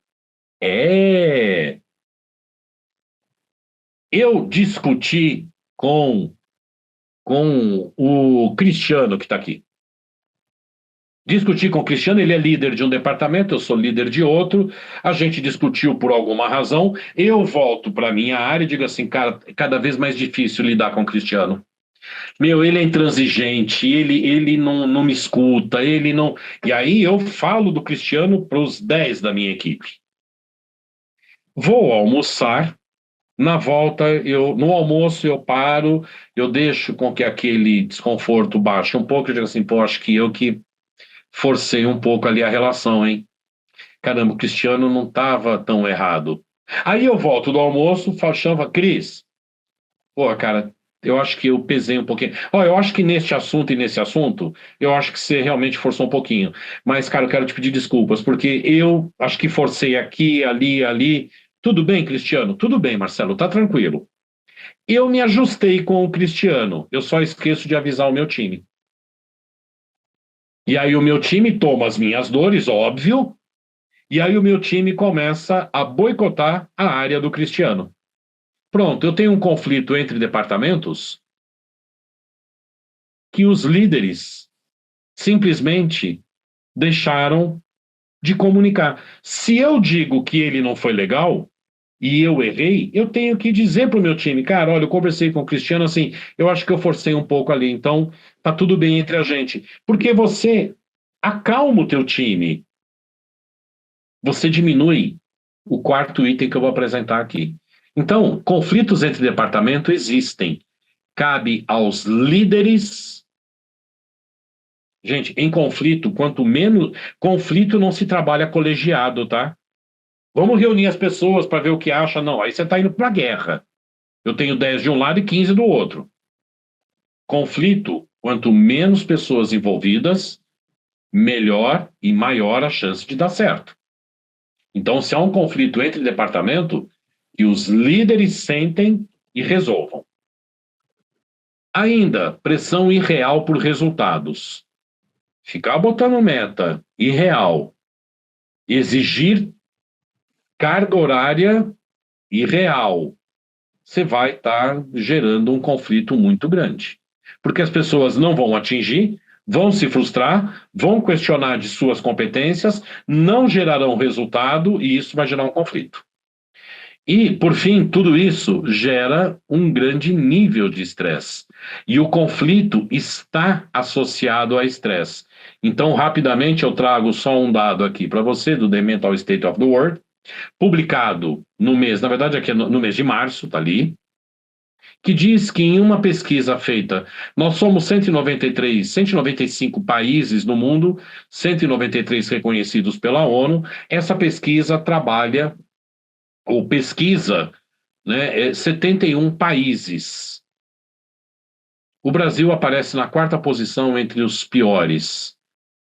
[SPEAKER 2] Eu discuti com o Cristiano, que está aqui. Discuti com o Cristiano, ele é líder de um departamento, eu sou líder de outro, a gente discutiu por alguma razão, eu volto para a minha área e digo assim, cara, é cada vez mais difícil lidar com o Cristiano. Meu, ele é intransigente, ele não me escuta, ele não... E aí eu falo do Cristiano para os 10 da minha equipe. Vou almoçar, na volta, no almoço eu paro, eu deixo com que aquele desconforto baixe um pouco, eu digo assim, pô, acho que eu que forcei um pouco ali a relação, hein? Caramba, o Cristiano não estava tão errado. Aí eu volto do almoço, chama Cris, pô, cara, eu acho que eu pesei um pouquinho. Eu acho que nesse assunto e nesse assunto, eu acho que você realmente forçou um pouquinho. Mas, cara, eu quero te pedir desculpas, porque eu acho que forcei aqui, ali. Tudo bem, Cristiano? Tudo bem, Marcelo, tá tranquilo. Eu me ajustei com o Cristiano, eu só esqueço de avisar o meu time. E aí o meu time toma as minhas dores, óbvio, e aí o meu time começa a boicotar a área do Cristiano. Pronto, eu tenho um conflito entre departamentos que os líderes simplesmente deixaram de comunicar. Se eu digo que ele não foi legal e eu errei, eu tenho que dizer para o meu time, cara, olha, eu conversei com o Cristiano assim, eu acho que eu forcei um pouco ali, então tá tudo bem entre a gente. Porque você acalma o teu time. Você diminui o quarto item que eu vou apresentar aqui. Então, conflitos entre departamentos existem. Cabe aos líderes. Gente, em conflito, quanto menos. Conflito não se trabalha colegiado, tá? Vamos reunir as pessoas para ver o que acha. Não, aí você está indo para a guerra. Eu tenho 10 de um lado e 15 do outro. Conflito, quanto menos pessoas envolvidas, melhor e maior a chance de dar certo. Então, se há um conflito entre departamento, que os líderes sentem e resolvam. Ainda, pressão irreal por resultados. Ficar botando meta irreal, exigir carga horária irreal, você vai estar gerando um conflito muito grande. Porque as pessoas não vão atingir, vão se frustrar, vão questionar de suas competências, não gerarão resultado e isso vai gerar um conflito. E, por fim, tudo isso gera um grande nível de estresse. E o conflito está associado a estresse. Então, rapidamente, eu trago só um dado aqui para você, do The Mental State of the World, publicado no mês, na verdade, aqui é no mês de março, está ali, que diz que em uma pesquisa feita, nós somos 195 países no mundo, 193 reconhecidos pela ONU, essa pesquisa trabalha, ou pesquisa, né, 71 países. O Brasil aparece na 4ª posição entre os piores,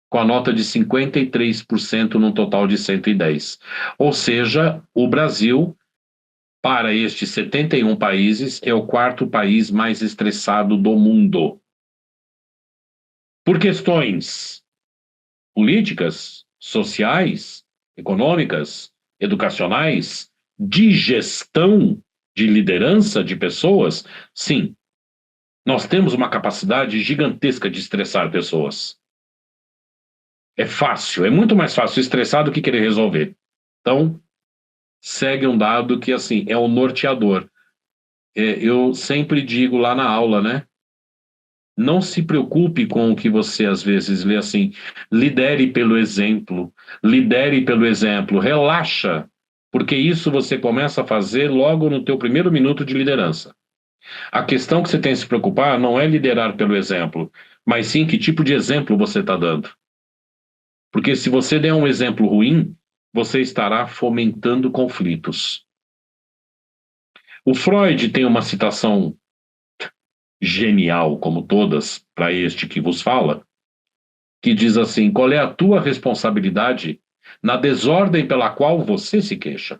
[SPEAKER 2] com a nota de 53% num total de 110. Ou seja, o Brasil, para estes 71 países, é o 4º país mais estressado do mundo. Por questões políticas, sociais, econômicas, educacionais, de gestão, de liderança de pessoas, sim, nós temos uma capacidade gigantesca de estressar pessoas. É fácil, é muito mais fácil estressar do que querer resolver. Então, segue um dado que, assim, é o norteador. Eu sempre digo lá na aula, né? Não se preocupe com o que você, às vezes, lê assim. Lidere pelo exemplo. Lidere pelo exemplo. Relaxa, porque isso você começa a fazer logo no teu primeiro minuto de liderança. A questão que você tem que se preocupar não é liderar pelo exemplo, mas sim que tipo de exemplo você está dando. Porque se você der um exemplo ruim, você estará fomentando conflitos. O Freud tem uma citação genial, como todas, para este que vos fala, que diz assim: qual é a tua responsabilidade na desordem pela qual você se queixa?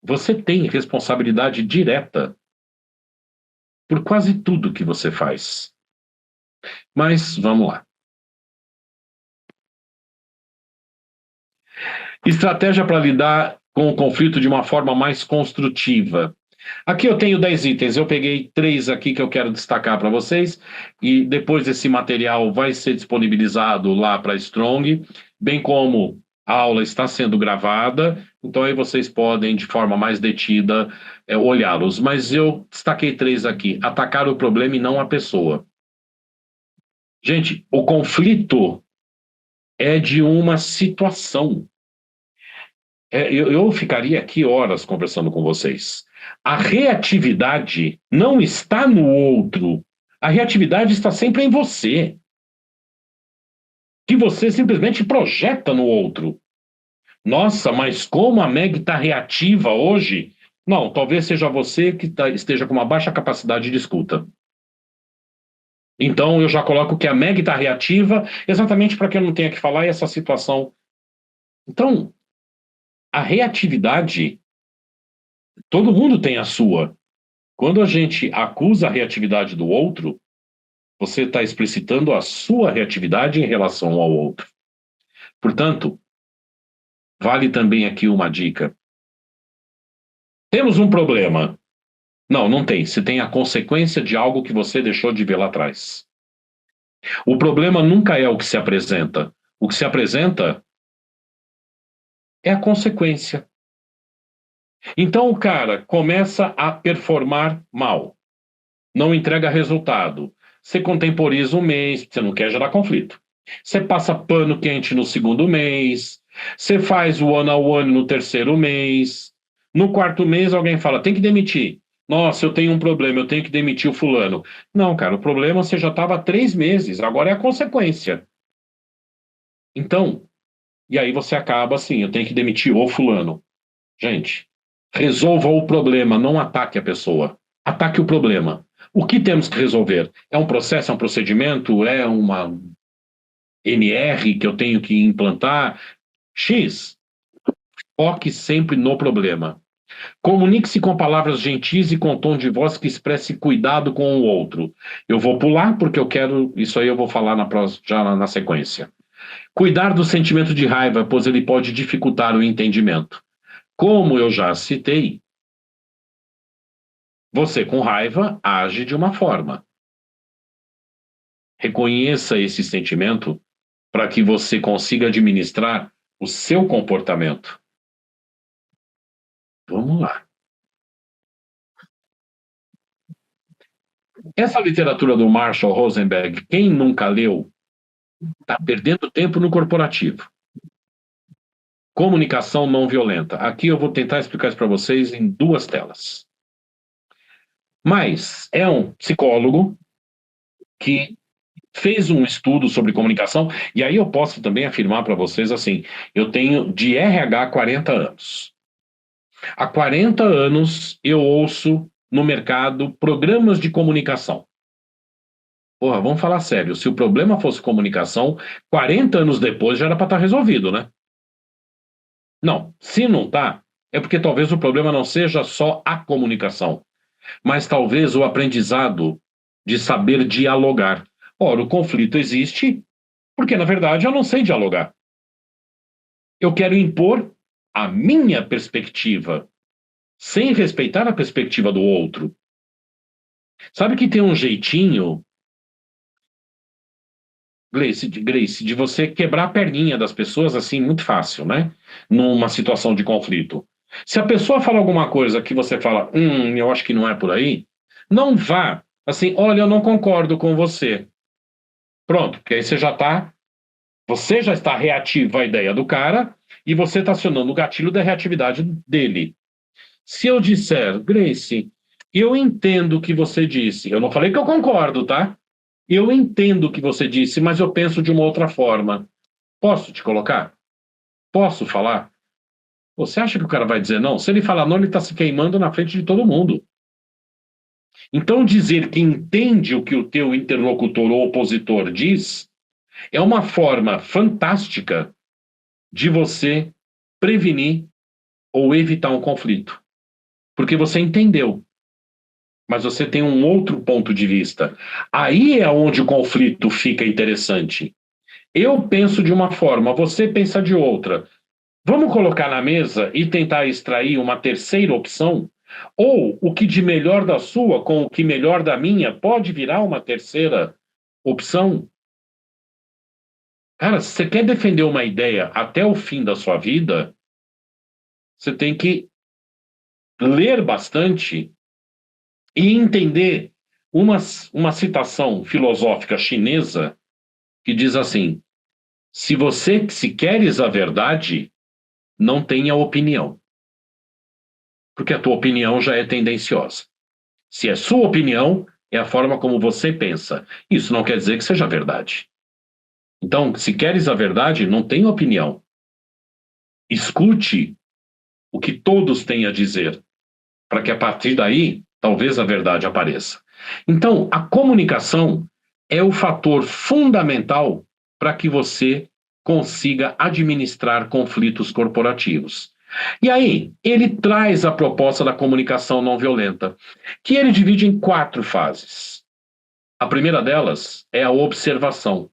[SPEAKER 2] Você tem responsabilidade direta por quase tudo que você faz. Mas vamos lá. Estratégia para lidar com o conflito de uma forma mais construtiva. Aqui eu tenho 10 itens, eu peguei 3 aqui que eu quero destacar para vocês, e depois esse material vai ser disponibilizado lá para a Strong, bem como a aula está sendo gravada, então aí vocês podem, de forma mais detida, olhá-los. Mas eu destaquei 3 aqui: atacar o problema e não a pessoa. Gente, o conflito é de uma situação. Eu ficaria aqui horas conversando com vocês. A reatividade não está no outro. A reatividade está sempre em você. Que você simplesmente projeta no outro. Nossa, mas como a Meg está reativa hoje? Não, talvez seja você que esteja com uma baixa capacidade de escuta. Então eu já coloco que a Meg está reativa exatamente para que eu não tenha que falar essa situação. Então, a reatividade, todo mundo tem a sua. Quando a gente acusa a reatividade do outro, você está explicitando a sua reatividade em relação ao outro. Portanto, vale também aqui uma dica. Temos um problema. Não, não tem. Você tem a consequência de algo que você deixou de ver lá atrás. O problema nunca é o que se apresenta. O que se apresenta é a consequência. Então o cara começa a performar mal. Não entrega resultado. Você contemporiza um mês, você não quer gerar conflito. Você passa pano quente no segundo mês. Você faz o one-on-one no terceiro mês. No quarto mês alguém fala, tem que demitir. Nossa, eu tenho um problema, eu tenho que demitir o fulano. Não, cara, o problema você já estava há 3 meses, agora é a consequência. Então, e aí você acaba assim, eu tenho que demitir o fulano. Gente, resolva o problema, não ataque a pessoa. Ataque o problema. O que temos que resolver? É um processo, é um procedimento, é uma NR que eu tenho que implantar? X. Foque sempre no problema. Comunique-se com palavras gentis e com tom de voz que expresse cuidado com o outro. Eu vou pular porque eu quero, isso aí eu vou falar já na sequência. Cuidar do sentimento de raiva, pois ele pode dificultar o entendimento. Como eu já citei, você com raiva age de uma forma. Reconheça esse sentimento para que você consiga administrar o seu comportamento. Vamos lá. Essa literatura do Marshall Rosenberg, quem nunca leu, está perdendo tempo no corporativo. Comunicação não violenta. Aqui eu vou tentar explicar isso para vocês em 2 telas. Mas é um psicólogo que fez um estudo sobre comunicação, e aí eu posso também afirmar para vocês assim, eu tenho de RH 40 anos. Há 40 anos eu ouço no mercado programas de comunicação. Porra, vamos falar sério, se o problema fosse comunicação, 40 anos depois já era para estar resolvido, né? Não, se não está, é porque talvez o problema não seja só a comunicação, mas talvez o aprendizado de saber dialogar. Ora, o conflito existe porque, na verdade, eu não sei dialogar. Eu quero impor a minha perspectiva, sem respeitar a perspectiva do outro. Sabe que tem um jeitinho, Grace, de você quebrar a perninha das pessoas assim, muito fácil, né? Numa situação de conflito. Se a pessoa fala alguma coisa que você fala, eu acho que não é por aí, não vá assim, olha, eu não concordo com você. Pronto, porque aí você já está reativo à ideia do cara e você está acionando o gatilho da reatividade dele. Se eu disser, Grace, eu entendo o que você disse, eu não falei que eu concordo, tá? Eu entendo o que você disse, mas eu penso de uma outra forma. Posso te colocar? Posso falar? Você acha que o cara vai dizer não? Se ele falar não, ele está se queimando na frente de todo mundo. Então, dizer que entende o que o teu interlocutor ou opositor diz é uma forma fantástica de você prevenir ou evitar um conflito. Porque você entendeu. Mas você tem um outro ponto de vista. Aí é onde o conflito fica interessante. Eu penso de uma forma, você pensa de outra. Vamos colocar na mesa e tentar extrair uma terceira opção? Ou o que de melhor da sua com o que melhor da minha pode virar uma terceira opção? Cara, se você quer defender uma ideia até o fim da sua vida, você tem que ler bastante e entender uma citação filosófica chinesa que diz assim: se queres a verdade, não tenha opinião. Porque a tua opinião já é tendenciosa. Se é sua opinião, é a forma como você pensa. Isso não quer dizer que seja verdade. Então, se queres a verdade, não tenha opinião. Escute o que todos têm a dizer, para que a partir daí, talvez a verdade apareça. Então, a comunicação é o fator fundamental para que você consiga administrar conflitos corporativos. E aí, ele traz a proposta da comunicação não violenta, que ele divide em 4 fases. A primeira delas é a observação.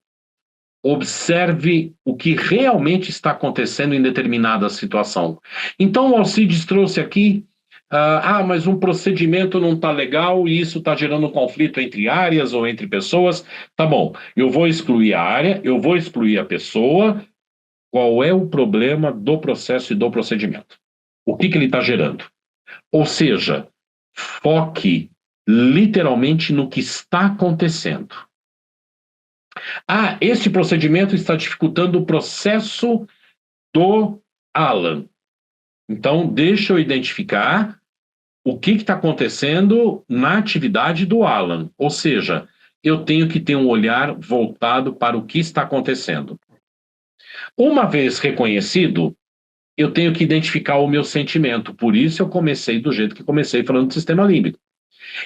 [SPEAKER 2] Observe o que realmente está acontecendo em determinada situação. Então, o Alcides trouxe aqui, mas um procedimento não está legal e isso está gerando conflito entre áreas ou entre pessoas. Tá bom, eu vou excluir a área, eu vou excluir a pessoa. Qual é o problema do processo e do procedimento? O que ele está gerando? Ou seja, foque literalmente no que está acontecendo. Este procedimento está dificultando o processo do Alan. Então, deixa eu identificar o que está acontecendo na atividade do Alan. Ou seja, eu tenho que ter um olhar voltado para o que está acontecendo. Uma vez reconhecido, eu tenho que identificar o meu sentimento. Por isso eu comecei do jeito que comecei, falando do sistema límbico.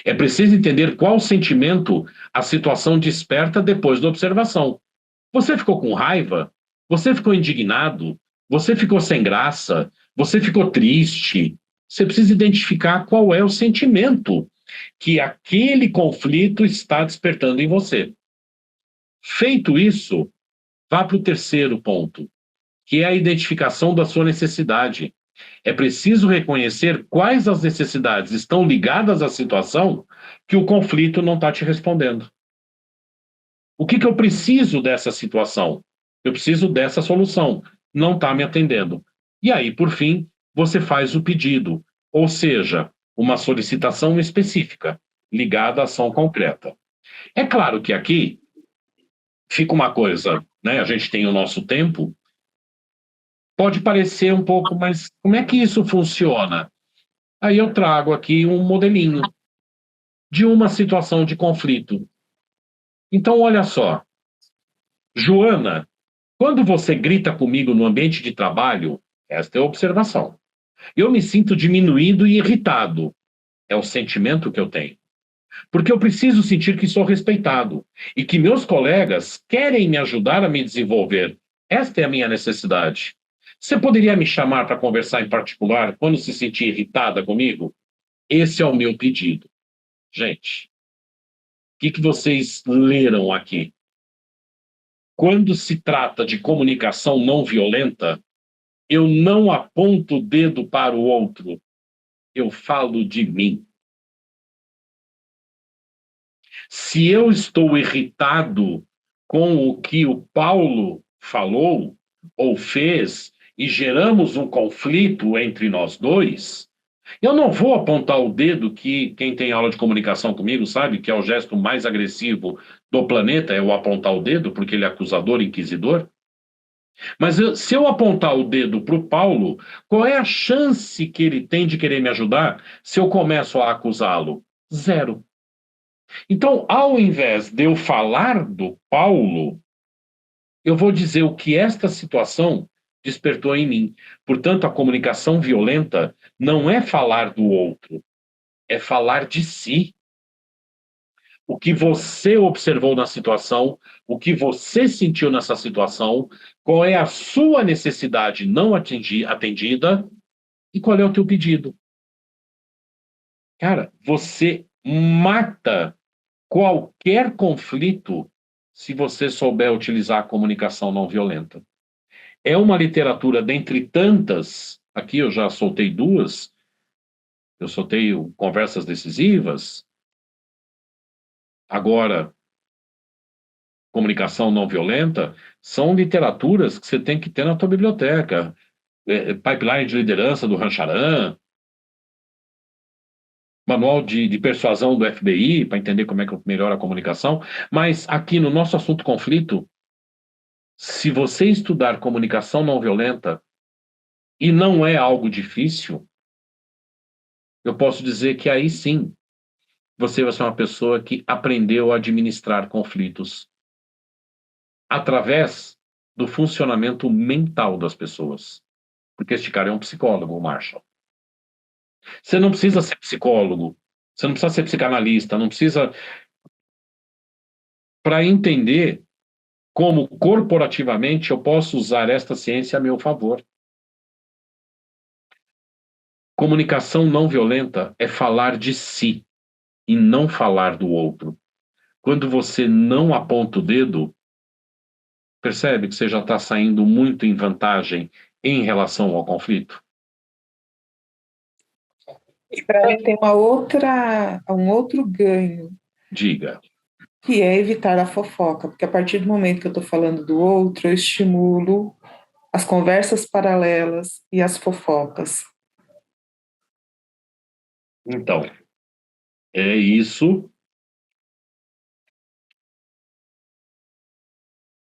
[SPEAKER 2] É preciso entender qual sentimento a situação desperta depois da observação. Você ficou com raiva? Você ficou indignado? Você ficou sem graça? Você ficou triste? Você precisa identificar qual é o sentimento que aquele conflito está despertando em você. Feito isso, vá para o terceiro ponto, que é a identificação da sua necessidade. É preciso reconhecer quais as necessidades estão ligadas à situação que o conflito não está te respondendo. O que eu preciso dessa situação? Eu preciso dessa solução. Não está me atendendo. E aí, por fim, você faz o pedido, ou seja, uma solicitação específica, ligada à ação concreta. É claro que aqui fica uma coisa, né? A gente tem o nosso tempo, pode parecer um pouco, mas como é que isso funciona? Aí eu trago aqui um modelinho de uma situação de conflito. Então, olha só, Joana, quando você grita comigo no ambiente de trabalho, esta é a observação. Eu me sinto diminuído e irritado. É o sentimento que eu tenho. Porque eu preciso sentir que sou respeitado e que meus colegas querem me ajudar a me desenvolver. Esta é a minha necessidade. Você poderia me chamar para conversar em particular quando se sentir irritada comigo? Esse é o meu pedido. Gente, o que vocês leram aqui? Quando se trata de comunicação não violenta, eu não aponto o dedo para o outro. Eu falo de mim. Se eu estou irritado com o que o Paulo falou ou fez e geramos um conflito entre nós dois, eu não vou apontar o dedo, que quem tem aula de comunicação comigo sabe que é o gesto mais agressivo do planeta, é o apontar o dedo, porque ele é acusador, inquisidor. Mas se eu apontar o dedo para o Paulo, qual é a chance que ele tem de querer me ajudar se eu começo a acusá-lo? Zero. Então, ao invés de eu falar do Paulo, eu vou dizer o que esta situação despertou em mim. Portanto, a comunicação violenta não é falar do outro, é falar de si. O que você observou na situação, o que você sentiu nessa situação, qual é a sua necessidade não atendida e qual é o teu pedido. Cara, você mata qualquer conflito se você souber utilizar a comunicação não violenta. É uma literatura dentre tantas, aqui eu já soltei duas, eu soltei Conversas Decisivas, agora comunicação não violenta, são literaturas que você tem que ter na tua biblioteca. Pipeline de Liderança, do Rancharan, Manual de Persuasão do FBI, para entender como é que melhora a comunicação. Mas aqui no nosso assunto conflito, se você estudar comunicação não violenta, e não é algo difícil, eu posso dizer que aí sim, você vai ser uma pessoa que aprendeu a administrar conflitos através do funcionamento mental das pessoas. Porque este cara é um psicólogo, o Marshall. Você não precisa ser psicólogo, você não precisa ser psicanalista, não precisa... Para entender como corporativamente eu posso usar esta ciência a meu favor. Comunicação não violenta é falar de si e não falar do outro. Quando você não aponta o dedo, percebe que você já está saindo muito em vantagem em relação ao conflito?
[SPEAKER 9] E para mim tem um outro ganho.
[SPEAKER 2] Diga.
[SPEAKER 9] Que é evitar a fofoca, porque a partir do momento que eu estou falando do outro, eu estimulo as conversas paralelas e as fofocas.
[SPEAKER 2] Então, é isso.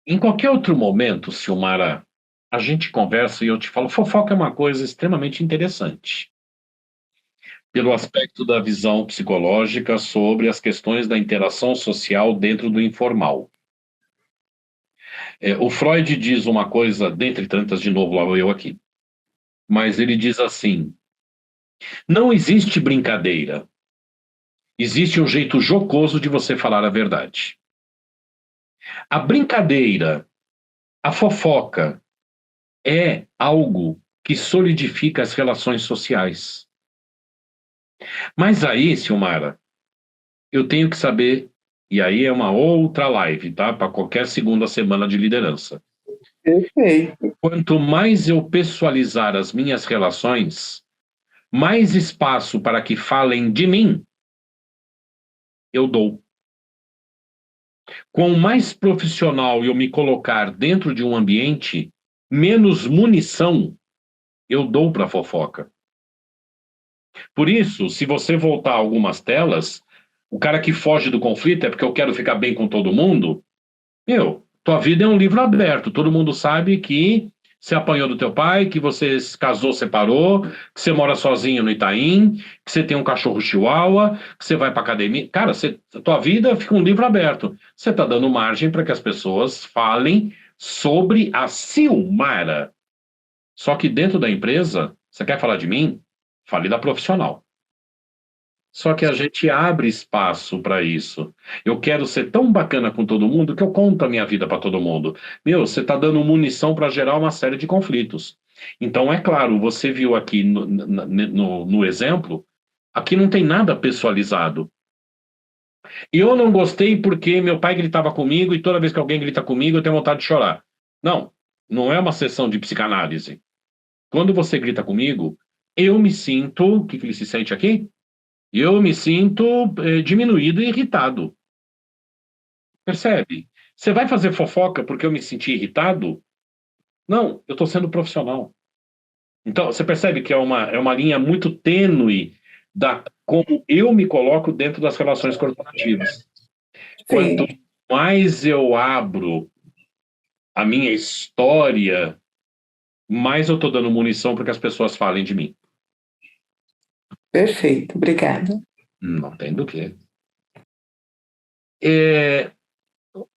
[SPEAKER 2] Em qualquer outro momento, Silmara, a gente conversa e eu te falo, fofoca é uma coisa extremamente interessante. Pelo aspecto da visão psicológica sobre as questões da interação social dentro do informal. O Freud diz uma coisa, dentre tantas, de novo, lá eu aqui, mas ele diz assim, não existe brincadeira, existe um jeito jocoso de você falar a verdade. A brincadeira, a fofoca, é algo que solidifica as relações sociais. Mas aí, Silmara, eu tenho que saber, e aí é uma outra live, tá? Para qualquer segunda semana de liderança.
[SPEAKER 9] Perfeito.
[SPEAKER 2] Quanto mais eu pessoalizar as minhas relações, mais espaço para que falem de mim eu dou. Quanto mais profissional eu me colocar dentro de um ambiente, menos munição eu dou para fofoca. Por isso, se você voltar algumas telas, o cara que foge do conflito é porque eu quero ficar bem com todo mundo. Tua vida é um livro aberto. Todo mundo sabe que você apanhou do teu pai, que você se casou, separou, que você mora sozinho no Itaim, que você tem um cachorro chihuahua, que você vai para academia. Cara, tua vida fica um livro aberto. Você está dando margem para que as pessoas falem sobre a Silmara. Só que dentro da empresa, você quer falar de mim? Fale da profissional. Só que a gente abre espaço para isso. Eu quero ser tão bacana com todo mundo que eu conto a minha vida para todo mundo. Você está dando munição para gerar uma série de conflitos. Então, é claro, você viu aqui no exemplo, aqui não tem nada pessoalizado. E eu não gostei porque meu pai gritava comigo e toda vez que alguém grita comigo eu tenho vontade de chorar. Não, não é uma sessão de psicanálise. Quando você grita comigo, eu me sinto... O que ele se sente aqui? Eu me sinto diminuído e irritado. Percebe? Você vai fazer fofoca porque eu me senti irritado? Não, eu estou sendo profissional. Então, você percebe que é uma linha muito tênue da como eu me coloco dentro das relações corporativas. Quanto mais eu abro a minha história, mais eu estou dando munição para que as pessoas falem de mim.
[SPEAKER 9] Perfeito, obrigada.
[SPEAKER 2] Não tem do quê.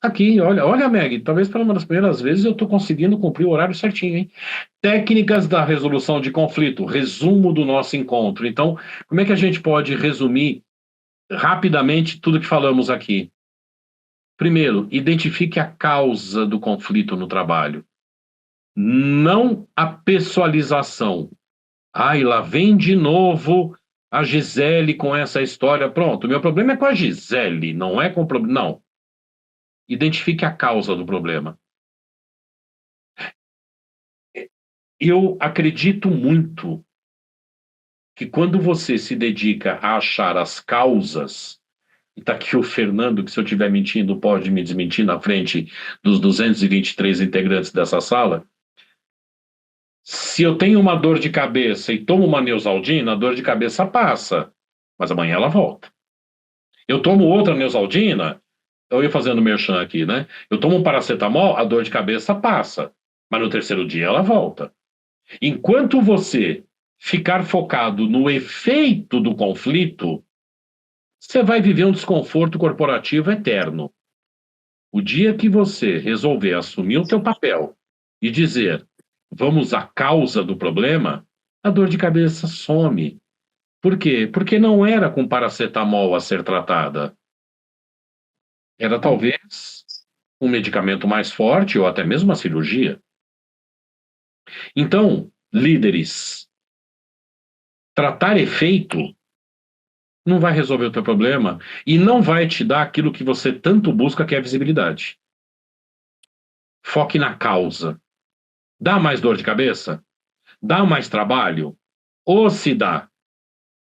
[SPEAKER 2] Aqui, olha, Meg, talvez pela uma das primeiras vezes eu estou conseguindo cumprir o horário certinho, hein? Técnicas da resolução de conflito, resumo do nosso encontro. Então, como é que a gente pode resumir rapidamente tudo que falamos aqui? Primeiro, identifique a causa do conflito no trabalho. Não a pessoalização. Ai, lá vem de novo a Gisele com essa história. Pronto, o meu problema é com a Gisele, não é com o problema. Não. Identifique a causa do problema. Eu acredito muito que quando você se dedica a achar as causas, e está aqui o Fernando, que se eu estiver mentindo pode me desmentir na frente dos 223 integrantes dessa sala, se eu tenho uma dor de cabeça e tomo uma Neosaldina, a dor de cabeça passa, mas amanhã ela volta. Eu tomo outra Neosaldina, eu ia fazendo merchan aqui, né? Eu tomo um paracetamol, a dor de cabeça passa, mas no terceiro dia ela volta. Enquanto você ficar focado no efeito do conflito, você vai viver um desconforto corporativo eterno. O dia que você resolver assumir o teu papel e dizer, vamos à causa do problema, a dor de cabeça some. Por quê? Porque não era com paracetamol a ser tratada. Era talvez um medicamento mais forte ou até mesmo uma cirurgia. Então, líderes, tratar efeito não vai resolver o teu problema e não vai te dar aquilo que você tanto busca, que é visibilidade. Foque na causa. Dá mais dor de cabeça? Dá mais trabalho? Ou se dá,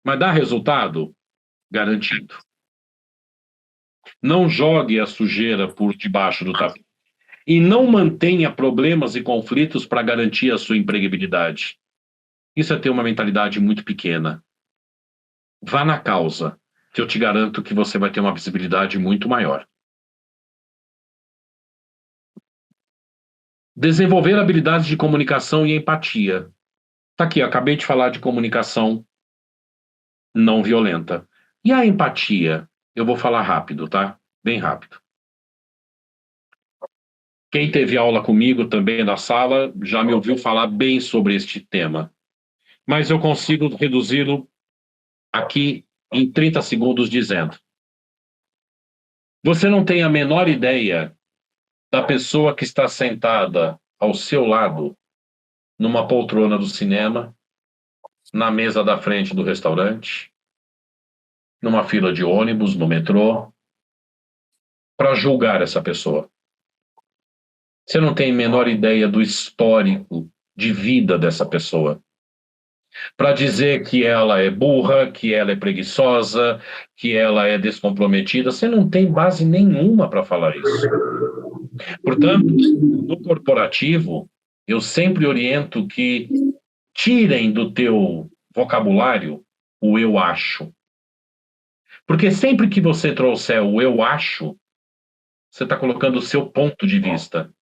[SPEAKER 2] mas dá resultado? Garantido. Não jogue a sujeira por debaixo do tapete. E não mantenha problemas e conflitos para garantir a sua empregabilidade. Isso é ter uma mentalidade muito pequena. Vá na causa, que eu te garanto que você vai ter uma visibilidade muito maior. Desenvolver habilidades de comunicação e empatia. Tá aqui, eu acabei de falar de comunicação não violenta. E a empatia? Eu vou falar rápido, tá? Bem rápido. Quem teve aula comigo também na sala já me ouviu falar bem sobre este tema. Mas eu consigo reduzi-lo aqui em 30 segundos dizendo: você não tem a menor ideia da pessoa que está sentada ao seu lado numa poltrona do cinema, na mesa da frente do restaurante, numa fila de ônibus, no metrô, para julgar essa pessoa. Você não tem a menor ideia do histórico de vida dessa pessoa. Para dizer que ela é burra, que ela é preguiçosa, que ela é descomprometida, você não tem base nenhuma para falar isso. Portanto, no corporativo, eu sempre oriento que tirem do teu vocabulário o eu acho. Porque sempre que você trouxer o eu acho, você está colocando o seu ponto de vista.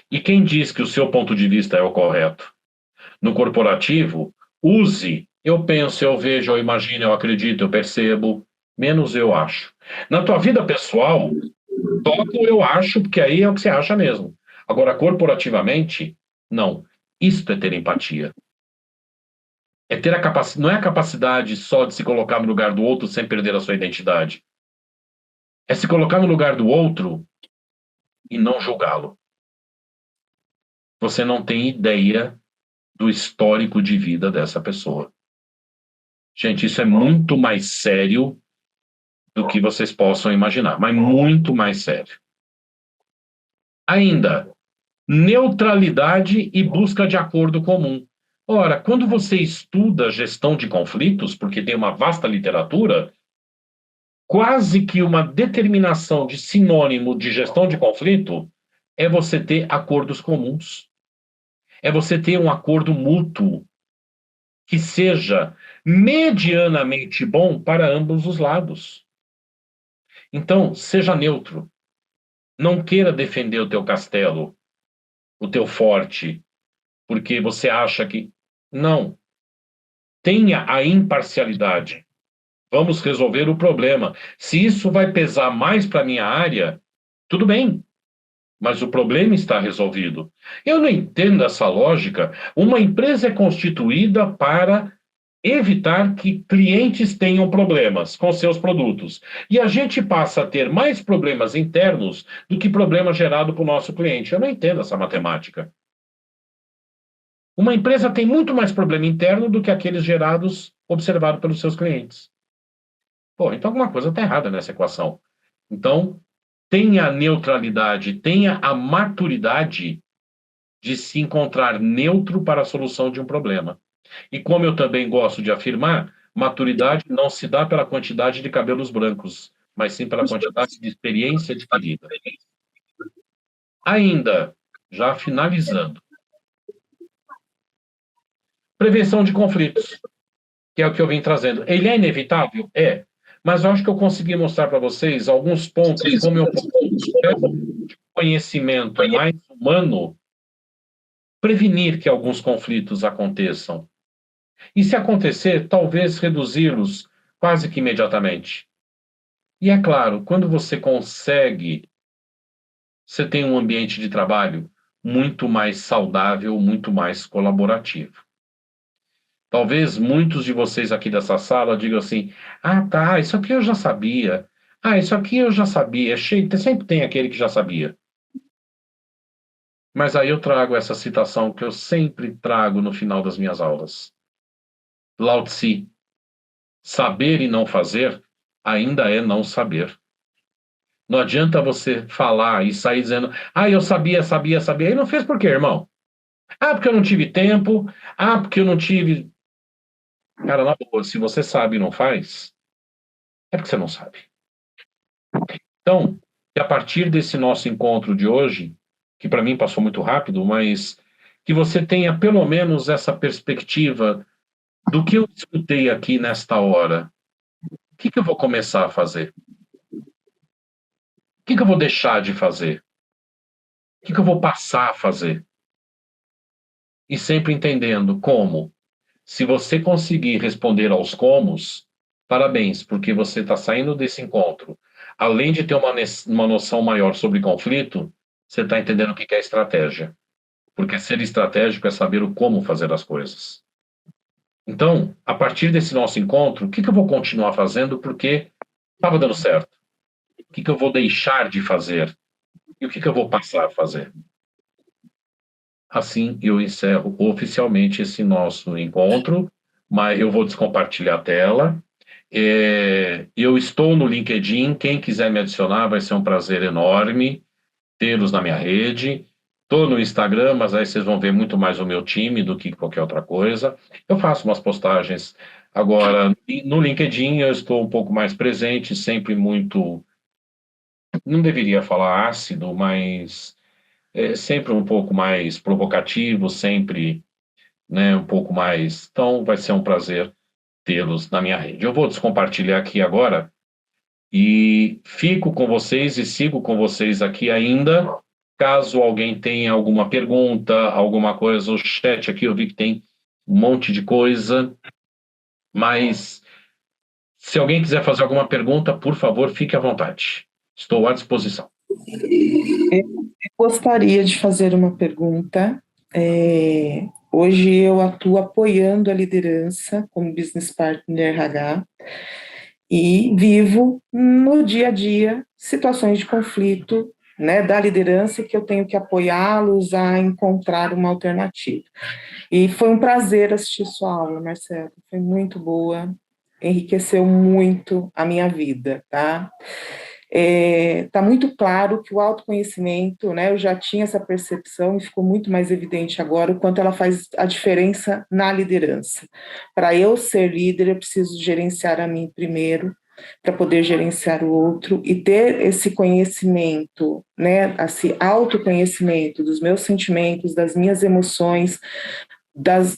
[SPEAKER 2] E quem diz que o seu ponto de vista é o correto? No corporativo, use eu penso, eu vejo, eu imagino, eu acredito, eu percebo, menos eu acho. Na tua vida pessoal, toca o eu acho, porque aí é o que você acha mesmo. Agora, corporativamente, não. Isto é ter empatia. É ter a capacidade, não é a capacidade só de se colocar no lugar do outro sem perder a sua identidade. É se colocar no lugar do outro e não julgá-lo. Você não tem ideia do histórico de vida dessa pessoa. Gente, isso é muito mais sério do que vocês possam imaginar, mas muito mais sério. Ainda, neutralidade e busca de acordo comum. Ora, quando você estuda gestão de conflitos, porque tem uma vasta literatura, quase que uma determinação de sinônimo de gestão de conflito é você ter acordos comuns. É você ter um acordo mútuo que seja medianamente bom para ambos os lados. Então, seja neutro. Não queira defender o teu castelo, o teu forte, porque você acha que... Não. Tenha a imparcialidade. Vamos resolver o problema. Se isso vai pesar mais para a minha área, tudo bem. Mas o problema está resolvido. Eu não entendo essa lógica. Uma empresa é constituída para evitar que clientes tenham problemas com seus produtos. E a gente passa a ter mais problemas internos do que problema gerado para o nosso cliente. Eu não entendo essa matemática. Uma empresa tem muito mais problema interno do que aqueles gerados, observados pelos seus clientes. Pô, então alguma coisa está errada nessa equação. Então, tenha a neutralidade, tenha a maturidade de se encontrar neutro para a solução de um problema. E como eu também gosto de afirmar, maturidade não se dá pela quantidade de cabelos brancos, mas sim pela quantidade de experiência adquirida. Ainda, já finalizando, prevenção de conflitos, que é o que eu vim trazendo. Ele é inevitável? É. Mas eu acho que eu consegui mostrar para vocês alguns pontos, como eu de conhecimento mais humano, prevenir que alguns conflitos aconteçam. E se acontecer, talvez reduzi-los quase que imediatamente. E é claro, quando você consegue, você tem um ambiente de trabalho muito mais saudável, muito mais colaborativo. Talvez muitos de vocês aqui dessa sala digam assim, ah, tá, isso aqui eu já sabia. Ah, isso aqui eu já sabia. Sempre tem aquele que já sabia. Mas aí eu trago essa citação que eu sempre trago no final das minhas aulas. Lao Tse, saber e não fazer ainda é não saber. Não adianta você falar e sair dizendo, ah, eu sabia. E não fez por quê, irmão? Ah, porque eu não tive tempo. Ah, porque eu não tive... Cara, na boa, se você sabe e não faz, é porque você não sabe. Então, a partir desse nosso encontro de hoje, que para mim passou muito rápido, mas que você tenha pelo menos essa perspectiva do que eu escutei aqui nesta hora. O que eu vou começar a fazer? O que eu vou deixar de fazer? O que eu vou passar a fazer? E sempre entendendo como. Se você conseguir responder aos comos, parabéns, porque você está saindo desse encontro. Além de ter uma noção maior sobre conflito, você está entendendo o que é estratégia. Porque ser estratégico é saber o como fazer as coisas. Então, a partir desse nosso encontro, o que eu vou continuar fazendo porque estava dando certo? O que eu vou deixar de fazer? E o que eu vou passar a fazer? Assim, eu encerro oficialmente esse nosso encontro, mas eu vou descompartilhar a tela. Eu estou no LinkedIn, quem quiser me adicionar vai ser um prazer enorme tê-los na minha rede. Estou no Instagram, mas aí vocês vão ver muito mais o meu time do que qualquer outra coisa. Eu faço umas postagens. Agora, no LinkedIn, eu estou um pouco mais presente, sempre muito. Não deveria falar ácido, mas sempre um pouco mais provocativo, sempre, né, um pouco mais. Então, vai ser um prazer tê-los na minha rede. Eu vou descompartilhar aqui agora e fico com vocês e sigo com vocês aqui ainda. Caso alguém tenha alguma pergunta, alguma coisa, o chat aqui eu vi que tem um monte de coisa, mas se alguém quiser fazer alguma pergunta, por favor, fique à vontade. Estou à disposição.
[SPEAKER 9] Eu gostaria de fazer uma pergunta. Hoje eu atuo apoiando a liderança como Business Partner RH e vivo no dia a dia situações de conflito, né, da liderança, que eu tenho que apoiá-los a encontrar uma alternativa. E foi um prazer assistir sua aula, Marcelo, foi muito boa, enriqueceu muito a minha vida, tá? Tá muito claro que o autoconhecimento, né, eu já tinha essa percepção e ficou muito mais evidente agora o quanto ela faz a diferença na liderança. Para eu ser líder, eu preciso gerenciar a mim primeiro, para poder gerenciar o outro e ter esse conhecimento, né, esse autoconhecimento dos meus sentimentos, das minhas emoções,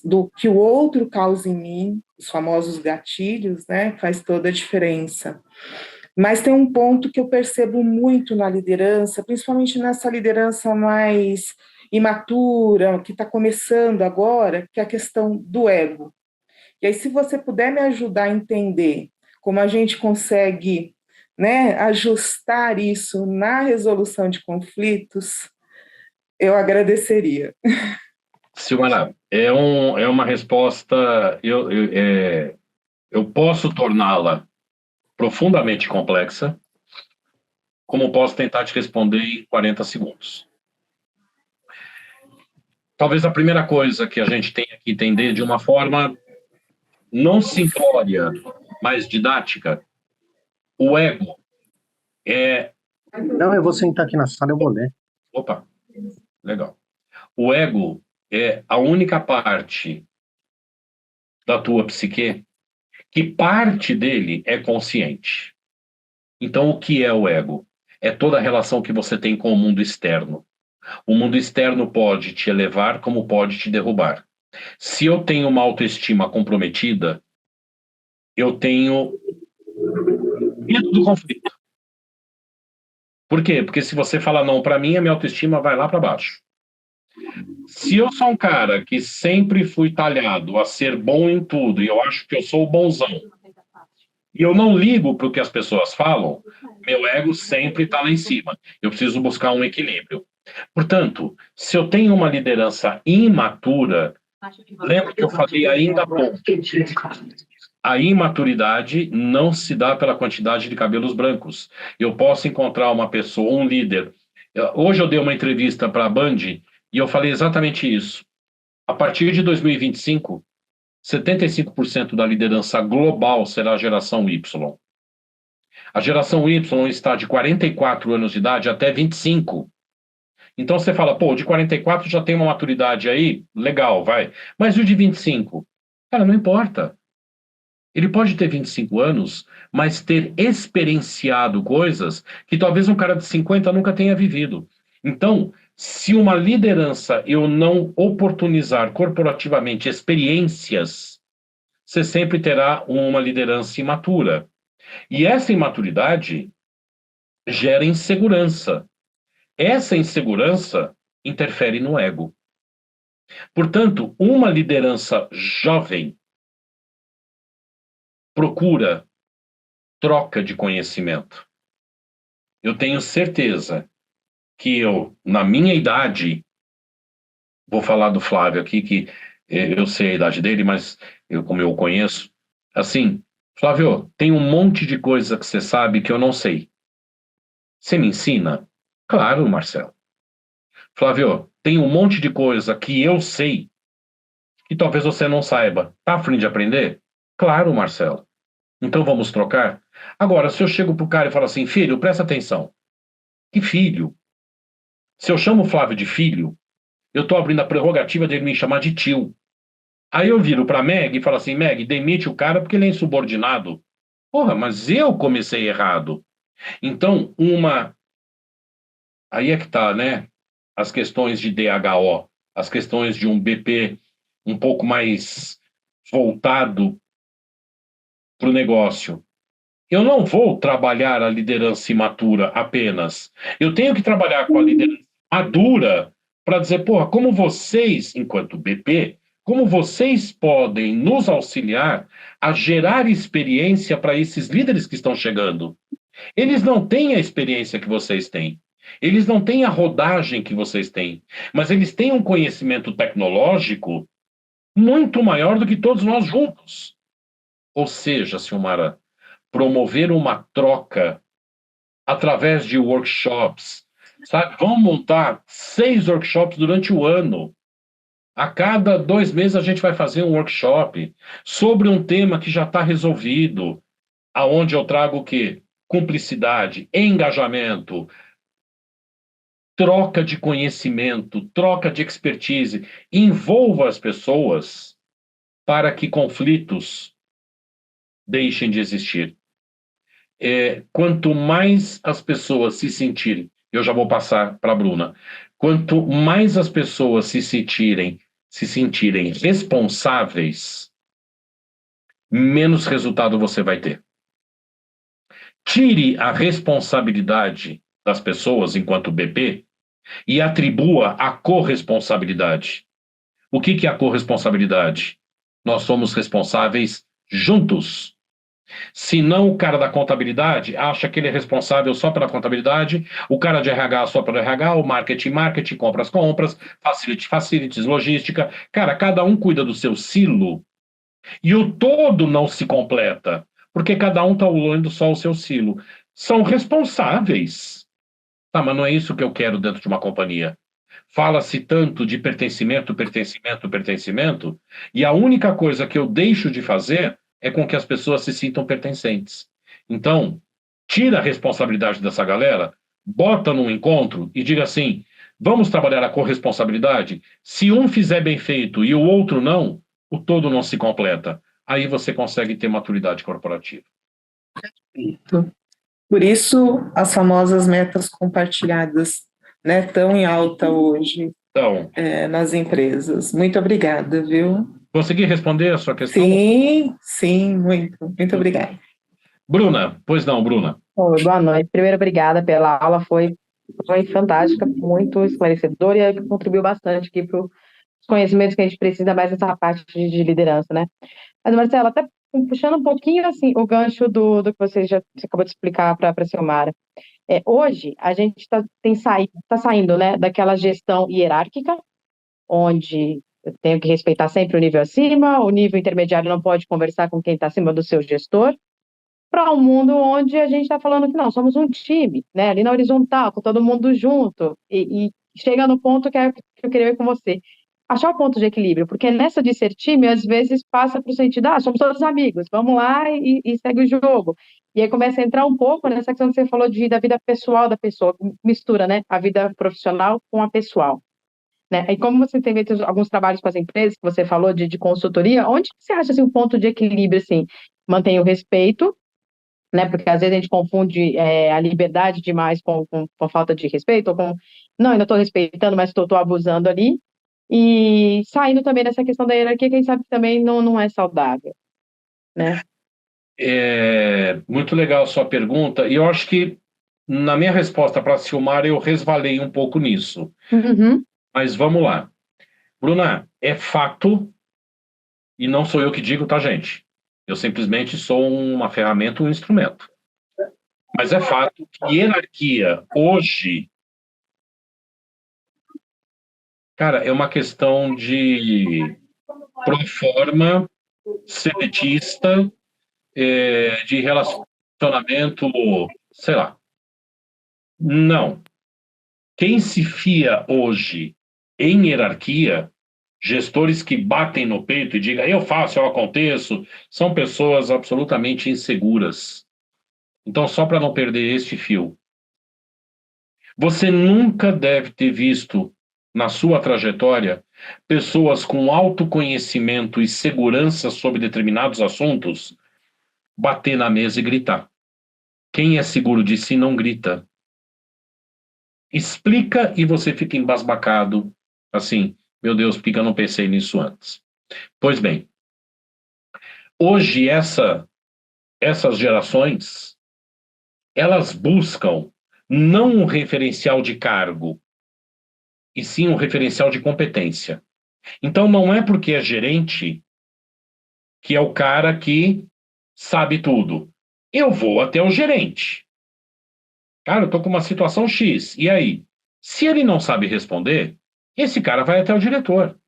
[SPEAKER 9] do que o outro causa em mim, os famosos gatilhos, né, faz toda a diferença. Mas tem um ponto que eu percebo muito na liderança, principalmente nessa liderança mais imatura, que está começando agora, que é a questão do ego. E aí, se você puder me ajudar a entender como a gente consegue, né, ajustar isso na resolução de conflitos, eu agradeceria.
[SPEAKER 2] Silmara, é uma resposta, eu posso torná-la profundamente complexa, como posso tentar te responder em 40 segundos. Talvez a primeira coisa que a gente tenha que entender de uma forma não simplória, mas didática, o ego é...
[SPEAKER 11] Não, eu vou sentar aqui na sala, eu vou ler.
[SPEAKER 2] Opa, legal. O ego é a única parte da tua psique que parte dele é consciente. Então, o que é o ego? É toda a relação que você tem com o mundo externo. O mundo externo pode te elevar, como pode te derrubar. Se eu tenho uma autoestima comprometida, eu tenho medo do conflito. Por quê? Porque se você falar não para mim, a minha autoestima vai lá para baixo. Se eu sou um cara que sempre fui talhado a ser bom em tudo, e eu acho que eu sou o bonzão, e eu não ligo para o que as pessoas falam, meu ego sempre está lá em cima. Eu preciso buscar um equilíbrio. Portanto, se eu tenho uma liderança imatura, lembra que eu falei ainda há pouco, a imaturidade não se dá pela quantidade de cabelos brancos. Eu posso encontrar uma pessoa, um líder. Hoje eu dei uma entrevista para a Band e eu falei exatamente isso. A partir de 2025, 75% da liderança global será a geração Y. A geração Y está de 44 anos de idade até 25. Então você fala, pô, de 44 já tem uma maturidade aí, legal, vai. Mas o de 25? Cara, não importa. Ele pode ter 25 anos, mas ter experienciado coisas que talvez um cara de 50 nunca tenha vivido. Então, se uma liderança eu não oportunizar corporativamente experiências, você sempre terá uma liderança imatura. E essa imaturidade gera insegurança. Essa insegurança interfere no ego. Portanto, uma liderança jovem procura troca de conhecimento. Eu tenho certeza que eu, na minha idade, vou falar do Flávio aqui, que eu sei a idade dele, mas como eu o conheço, assim, Flávio, tem um monte de coisa que você sabe que eu não sei. Você me ensina? Claro, Marcelo. Flávio, tem um monte de coisa que eu sei que talvez você não saiba. Tá a fim de aprender? Claro, Marcelo. Então vamos trocar? Agora, se eu chego pro cara e falo assim, filho, presta atenção. Que filho? Se eu chamo o Flávio de filho, eu estou abrindo a prerrogativa dele me chamar de tio. Aí eu viro para Meg e falo assim, Meg, demite o cara porque ele é insubordinado. Porra, mas eu comecei errado. Então, aí é que tá, né? As questões de DHO, as questões de um BP um pouco mais voltado para o negócio. Eu não vou trabalhar a liderança imatura apenas. Eu tenho que trabalhar com a liderança madura para dizer, porra, como vocês, enquanto BP, como vocês podem nos auxiliar a gerar experiência para esses líderes que estão chegando. Eles não têm a experiência que vocês têm. Eles não têm a rodagem que vocês têm. Mas eles têm um conhecimento tecnológico muito maior do que todos nós juntos. Ou seja, Silmara, promover uma troca através de workshops, sabe? Vamos montar 6 workshops durante o ano. A cada 2 meses a gente vai fazer um workshop sobre um tema que já está resolvido, aonde eu trago o quê? Cumplicidade, engajamento, troca de conhecimento, troca de expertise. Envolva as pessoas para que conflitos deixem de existir. Quanto mais as pessoas se sentirem, eu já vou passar para a Bruna, quanto mais as pessoas se sentirem responsáveis, menos resultado você vai ter. Tire a responsabilidade das pessoas enquanto BP e atribua a corresponsabilidade. O que é a corresponsabilidade? Nós somos responsáveis juntos. Se não, o cara da contabilidade acha que ele é responsável só pela contabilidade, o cara de RH só pelo RH, o marketing, compras, facilities, logística. Cara, cada um cuida do seu silo e o todo não se completa, porque cada um está olhando só o seu silo. São responsáveis. Tá, mas não é isso que eu quero dentro de uma companhia. Fala-se tanto de pertencimento, e a única coisa que eu deixo de fazer é com que as pessoas se sintam pertencentes. Então, tira a responsabilidade dessa galera, bota num encontro e diga assim, vamos trabalhar a corresponsabilidade? Se um fizer bem feito e o outro não, o todo não se completa. Aí você consegue ter maturidade corporativa.
[SPEAKER 9] Perfeito. Por isso, as famosas metas compartilhadas, né, tão em alta hoje nas empresas. Muito obrigada, viu?
[SPEAKER 2] Consegui responder a sua questão?
[SPEAKER 9] Sim, muito obrigada.
[SPEAKER 2] Bruna, pois não, Bruna.
[SPEAKER 6] Oi, boa noite. Primeiro, obrigada pela aula, foi fantástica, muito esclarecedora e contribuiu bastante aqui para os conhecimentos que a gente precisa mais nessa parte de liderança, né? Mas, Marcela, até puxando um pouquinho assim, o gancho do que você acabou de explicar para a Silmara. Hoje, a gente está saindo, né, daquela gestão hierárquica, onde eu tenho que respeitar sempre o nível acima, o nível intermediário não pode conversar com quem está acima do seu gestor, para um mundo onde a gente está falando que não, somos um time, né, ali na horizontal, com todo mundo junto, e chega no ponto que eu queria ver com você. Achar o ponto de equilíbrio, porque nessa de ser time, às vezes passa para o sentido, somos todos amigos, vamos lá e segue o jogo. E aí começa a entrar um pouco nessa questão que você falou da vida pessoal da pessoa, mistura, né, a vida profissional com a pessoal. Né? E como você tem feito alguns trabalhos com as empresas, que você falou de consultoria, onde você acha assim, um ponto de equilíbrio, assim, mantém o respeito, né, porque às vezes a gente confunde a liberdade demais com falta de respeito, ou com, não, ainda estou respeitando, mas estou abusando ali, e saindo também dessa questão da hierarquia, quem sabe também não é saudável, né?
[SPEAKER 2] Muito legal a sua pergunta, e eu acho que na minha resposta para a Silmara eu resvalei um pouco nisso.
[SPEAKER 6] Uhum.
[SPEAKER 2] Mas vamos lá. Bruna, é fato, e não sou eu que digo, tá, gente? Eu simplesmente sou uma ferramenta, um instrumento. Mas é fato que hierarquia hoje, cara, é uma questão de proforma, seletista, de relacionamento, sei lá. Não. Quem se fia hoje em hierarquia, gestores que batem no peito e digam, eu faço, eu aconteço, são pessoas absolutamente inseguras. Então, só para não perder este fio, você nunca deve ter visto na sua trajetória, pessoas com autoconhecimento e segurança sobre determinados assuntos bater na mesa e gritar. Quem é seguro de si não grita. Explica e você fica embasbacado, assim, meu Deus, por que eu não pensei nisso antes? Pois bem, hoje essas gerações, elas buscam não um referencial de cargo, e sim um referencial de competência. Então não é porque é gerente que é o cara que sabe tudo. Eu vou até o gerente. Cara, eu tô com uma situação X. E aí? Se ele não sabe responder, esse cara vai até o diretor.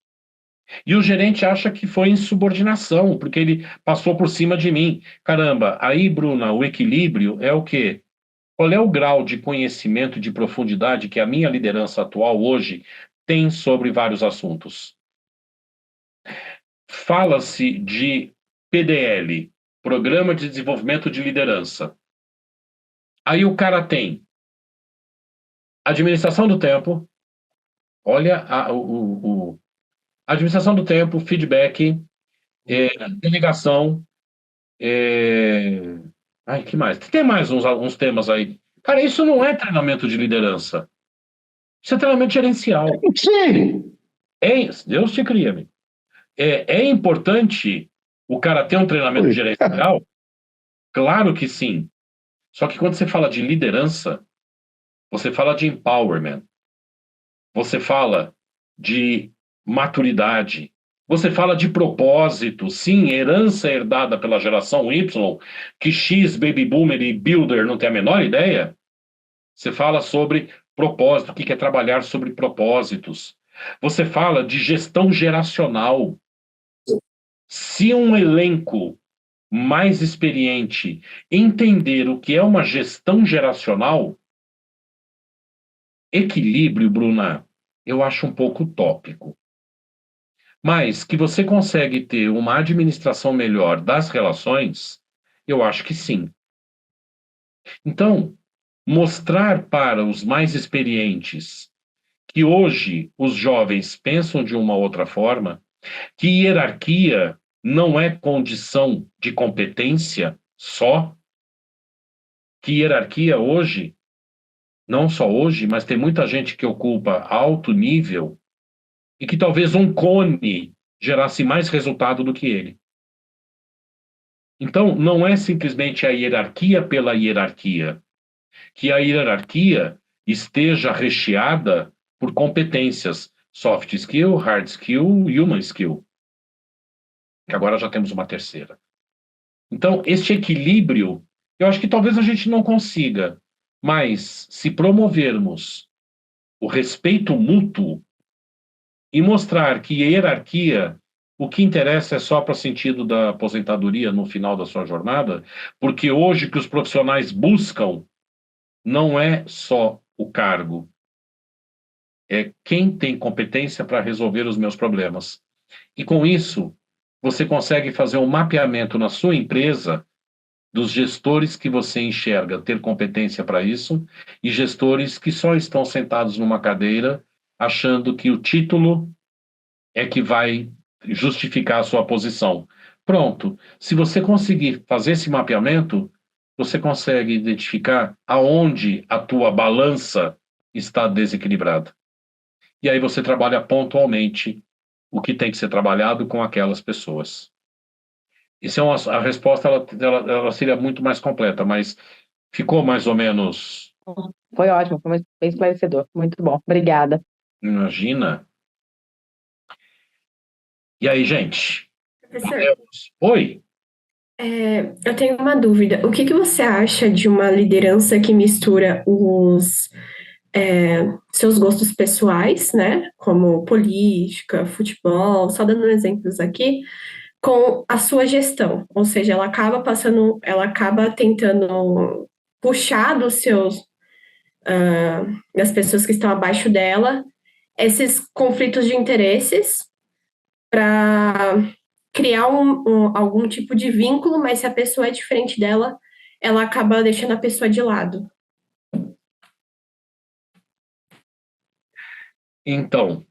[SPEAKER 2] E o gerente acha que foi insubordinação, porque ele passou por cima de mim. Caramba, aí, Bruna, o equilíbrio é o quê? Qual é o grau de conhecimento, de profundidade que a minha liderança atual hoje tem sobre vários assuntos? Fala-se de PDL, Programa de Desenvolvimento de Liderança. Aí o cara tem administração do tempo, olha administração do tempo, feedback, delegação, ai, que mais? Tem mais uns temas aí. Cara, isso não é treinamento de liderança. Isso é treinamento gerencial.
[SPEAKER 11] Sim.
[SPEAKER 2] Deus te cria, amigo. É importante o cara ter um treinamento gerencial? Claro que sim. Só que quando você fala de liderança, você fala de empowerment, você fala de maturidade, você fala de propósito, sim, herança herdada pela geração Y, que X, Baby Boomer e Builder não tem a menor ideia. Você fala sobre propósito, o que é trabalhar sobre propósitos. Você fala de gestão geracional. Se um elenco mais experiente entender o que é uma gestão geracional, equilíbrio, Bruna, eu acho um pouco utópico. Mas que você consegue ter uma administração melhor das relações, eu acho que sim. Então, mostrar para os mais experientes que hoje os jovens pensam de uma outra forma, que hierarquia não é condição de competência só, que hierarquia hoje, não só hoje, mas tem muita gente que ocupa alto nível e que talvez um cone gerasse mais resultado do que ele. Então, não é simplesmente a hierarquia pela hierarquia, que a hierarquia esteja recheada por competências, soft skill, hard skill, human skill. Que agora já temos uma terceira. Então, este equilíbrio, eu acho que talvez a gente não consiga, mas se promovermos o respeito mútuo e mostrar que a hierarquia, o que interessa é só para o sentido da aposentadoria no final da sua jornada, porque hoje que os profissionais buscam não é só o cargo, é quem tem competência para resolver os meus problemas. E com isso, você consegue fazer um mapeamento na sua empresa dos gestores que você enxerga ter competência para isso e gestores que só estão sentados numa cadeira achando que o título é que vai justificar a sua posição. Pronto. Se você conseguir fazer esse mapeamento, você consegue identificar aonde a tua balança está desequilibrada. E aí você trabalha pontualmente o que tem que ser trabalhado com aquelas pessoas. Isso é a resposta ela seria muito mais completa, mas ficou mais ou menos.
[SPEAKER 6] Foi ótimo, foi bem esclarecedor. Muito bom. Obrigada.
[SPEAKER 2] Imagina. E aí, gente?
[SPEAKER 12] Professor,
[SPEAKER 2] Oi?
[SPEAKER 12] eu tenho uma dúvida. O que você acha de uma liderança que mistura os seus gostos pessoais, né, como política, futebol, só dando exemplos aqui, com a sua gestão? Ou seja, ela acaba tentando puxar das pessoas que estão abaixo dela, esses conflitos de interesses para criar algum tipo de vínculo, mas se a pessoa é diferente dela, ela acaba deixando a pessoa de lado.
[SPEAKER 2] Então,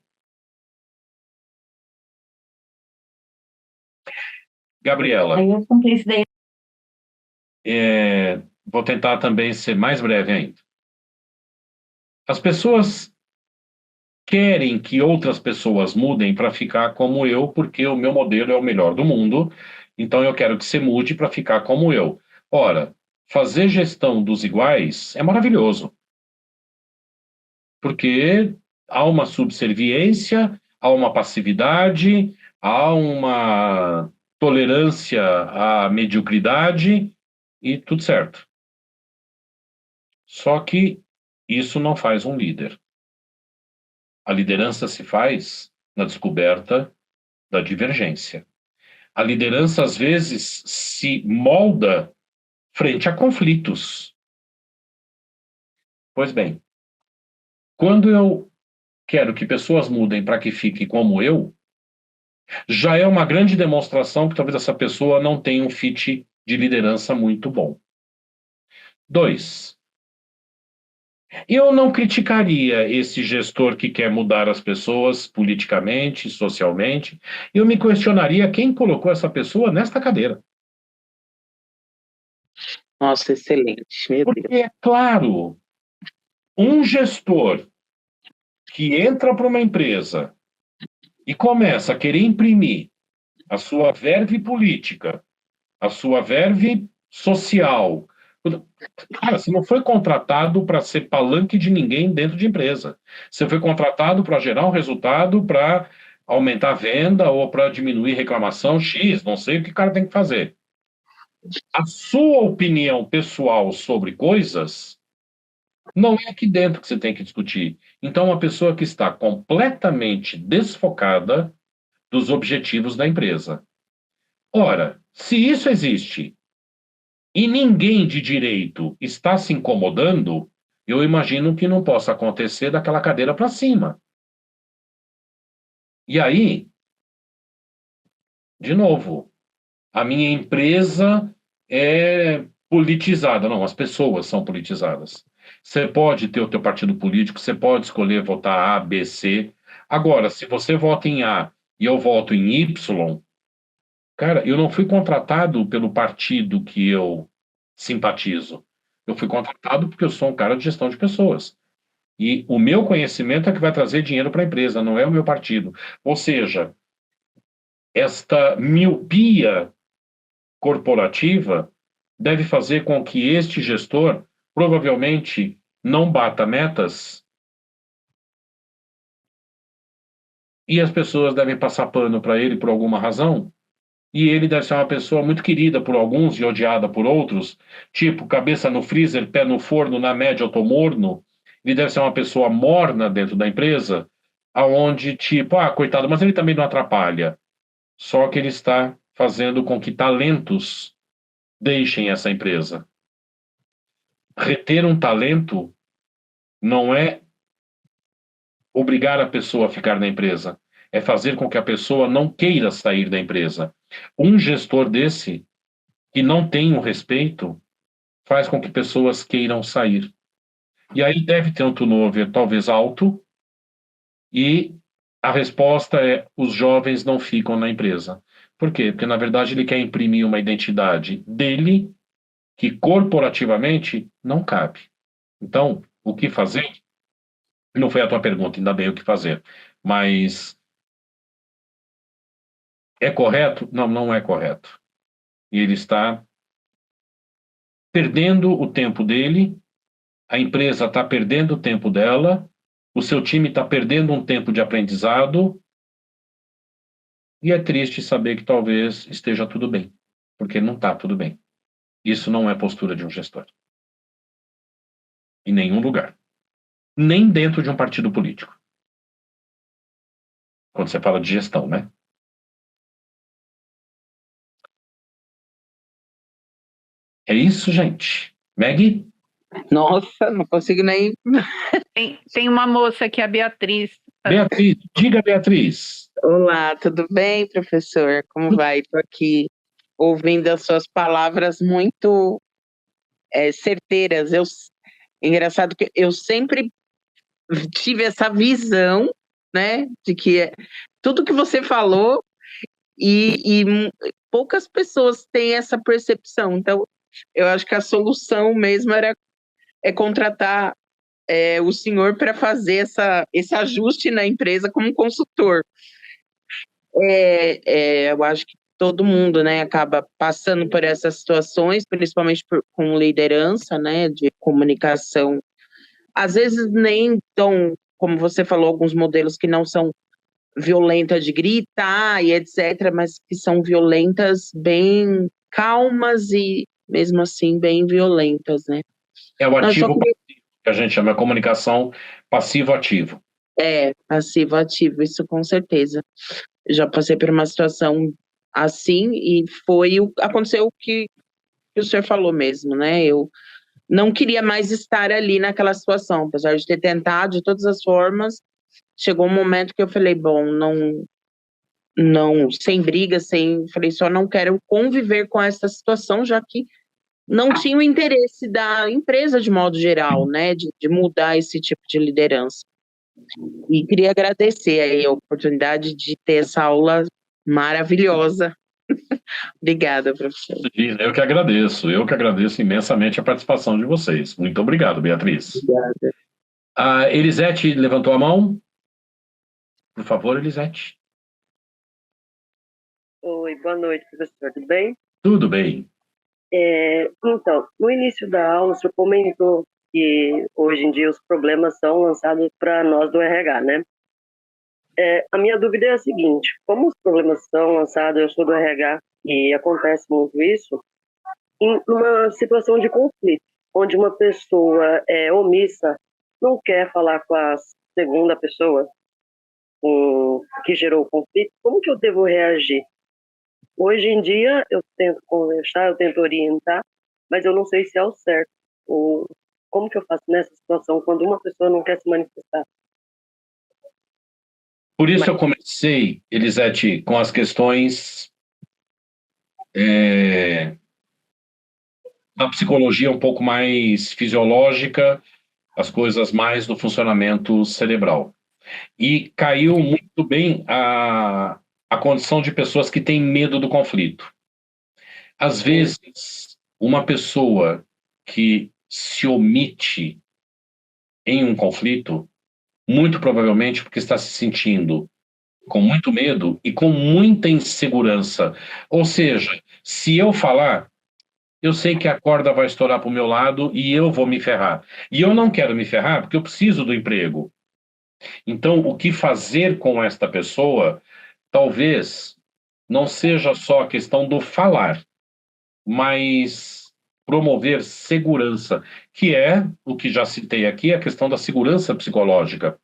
[SPEAKER 2] Gabriela,
[SPEAKER 5] Aí eu comprei isso daí.
[SPEAKER 2] vou tentar também ser mais breve ainda. As pessoas querem que outras pessoas mudem para ficar como eu, porque o meu modelo é o melhor do mundo, então eu quero que você mude para ficar como eu. Ora, fazer gestão dos iguais é maravilhoso, porque há uma subserviência, há uma passividade, há uma tolerância à mediocridade e tudo certo. Só que isso não faz um líder. A liderança se faz na descoberta da divergência. A liderança, às vezes, se molda frente a conflitos. Pois bem, quando eu quero que pessoas mudem para que fiquem como eu, já é uma grande demonstração que talvez essa pessoa não tenha um fit de liderança muito bom. 2, eu não criticaria esse gestor que quer mudar as pessoas politicamente, socialmente. Eu me questionaria quem colocou essa pessoa nesta cadeira.
[SPEAKER 8] Nossa, excelente, meu Deus.
[SPEAKER 2] Porque, é claro, um gestor que entra para uma empresa e começa a querer imprimir a sua verve política, a sua verve social. Cara, você não foi contratado para ser palanque de ninguém dentro de empresa. Você foi contratado para gerar um resultado, para aumentar a venda ou para diminuir reclamação X, não sei o que o cara tem que fazer. A sua opinião pessoal sobre coisas não é aqui dentro que você tem que discutir. Então, uma pessoa que está completamente desfocada dos objetivos da empresa. Ora, se isso existe e ninguém de direito está se incomodando, eu imagino que não possa acontecer daquela cadeira para cima. E aí, de novo, a minha empresa é politizada. Não, as pessoas são politizadas. Você pode ter o teu partido político, você pode escolher votar A, B, C. Agora, se você vota em A e eu voto em Y, cara, eu não fui contratado pelo partido que eu simpatizo. Eu fui contratado porque eu sou um cara de gestão de pessoas. E o meu conhecimento é que vai trazer dinheiro para a empresa, não é o meu partido. Ou seja, esta miopia corporativa deve fazer com que este gestor provavelmente não bata metas e as pessoas devem passar pano para ele por alguma razão. E ele deve ser uma pessoa muito querida por alguns e odiada por outros, tipo cabeça no freezer, pé no forno, na média eu tô morno. Ele deve ser uma pessoa morna dentro da empresa, aonde tipo, coitado, mas ele também não atrapalha. Só que ele está fazendo com que talentos deixem essa empresa. Reter um talento não é obrigar a pessoa a ficar na empresa, é fazer com que a pessoa não queira sair da empresa. Um gestor desse, que não tem o respeito, faz com que pessoas queiram sair. E aí deve ter um turnover talvez alto, e a resposta é: os jovens não ficam na empresa. Por quê? Porque, na verdade, ele quer imprimir uma identidade dele que corporativamente não cabe. Então, o que fazer? Não foi a tua pergunta, ainda bem o que fazer. Mas é correto? Não, não é correto. E ele está perdendo o tempo dele, a empresa está perdendo o tempo dela, o seu time está perdendo um tempo de aprendizado, e é triste saber que talvez esteja tudo bem, porque não está tudo bem. Isso não é postura de um gestor. Em nenhum lugar. Nem dentro de um partido político. Quando você fala de gestão, né? É isso, gente. Maggie?
[SPEAKER 8] Nossa, não consigo nem.
[SPEAKER 1] Tem uma moça aqui, a Beatriz.
[SPEAKER 2] Beatriz, diga, Beatriz.
[SPEAKER 8] Olá, tudo bem, professor? Como vai? Estou aqui ouvindo as suas palavras muito certeiras. Engraçado que eu sempre tive essa visão né? De que tudo que você falou e poucas pessoas têm essa percepção. Então, eu acho que a solução mesmo é contratar o senhor para fazer esse ajuste na empresa como consultor. Eu acho que todo mundo, né, acaba passando por essas situações, principalmente com liderança, né, de comunicação. Às vezes nem tão, como você falou, alguns modelos que não são violentas de gritar e etc., mas que são violentas bem calmas e, mesmo assim, bem violentas, né?
[SPEAKER 2] É o ativo passivo, que a gente chama de comunicação passivo-ativo.
[SPEAKER 8] Passivo-ativo, isso com certeza. Já passei por uma situação assim e aconteceu o que o senhor falou mesmo, né? Eu não queria mais estar ali naquela situação, apesar de ter tentado de todas as formas. Chegou um momento que eu falei, bom, não, sem briga, falei, só não quero conviver com essa situação, já que não tinha o interesse da empresa de modo geral, né, de mudar esse tipo de liderança. E queria agradecer aí a oportunidade de ter essa aula maravilhosa. Obrigada, professor.
[SPEAKER 2] Eu que agradeço imensamente a participação de vocês. Muito obrigado, Beatriz.
[SPEAKER 8] Obrigada.
[SPEAKER 2] A Elisete levantou a mão. Por favor, Elisete.
[SPEAKER 13] Oi, boa noite, professor. Tudo bem?
[SPEAKER 2] Tudo bem.
[SPEAKER 13] Então, no início da aula, o senhor comentou que hoje em dia os problemas são lançados para nós do RH, né? A minha dúvida é a seguinte: como os problemas são lançados, eu sou do RH e acontece muito isso, em uma situação de conflito, onde uma pessoa omissa, não quer falar com a segunda pessoa que gerou o conflito, como que eu devo reagir? Hoje em dia eu tento conversar, eu tento orientar, mas eu não sei se é o certo. Como que eu faço nessa situação quando uma pessoa não quer se manifestar?
[SPEAKER 2] Por isso eu comecei, Elisete, com as questões da psicologia um pouco mais fisiológica, as coisas mais do funcionamento cerebral. E caiu muito bem a condição de pessoas que têm medo do conflito. Às vezes, uma pessoa que se omite em um conflito, muito provavelmente porque está se sentindo com muito medo e com muita insegurança. Ou seja, se eu falar, eu sei que a corda vai estourar para o meu lado e eu vou me ferrar. E eu não quero me ferrar porque eu preciso do emprego. Então, o que fazer com esta pessoa, talvez não seja só a questão do falar, mas promover segurança, que é o que já citei aqui, a questão da segurança psicológica.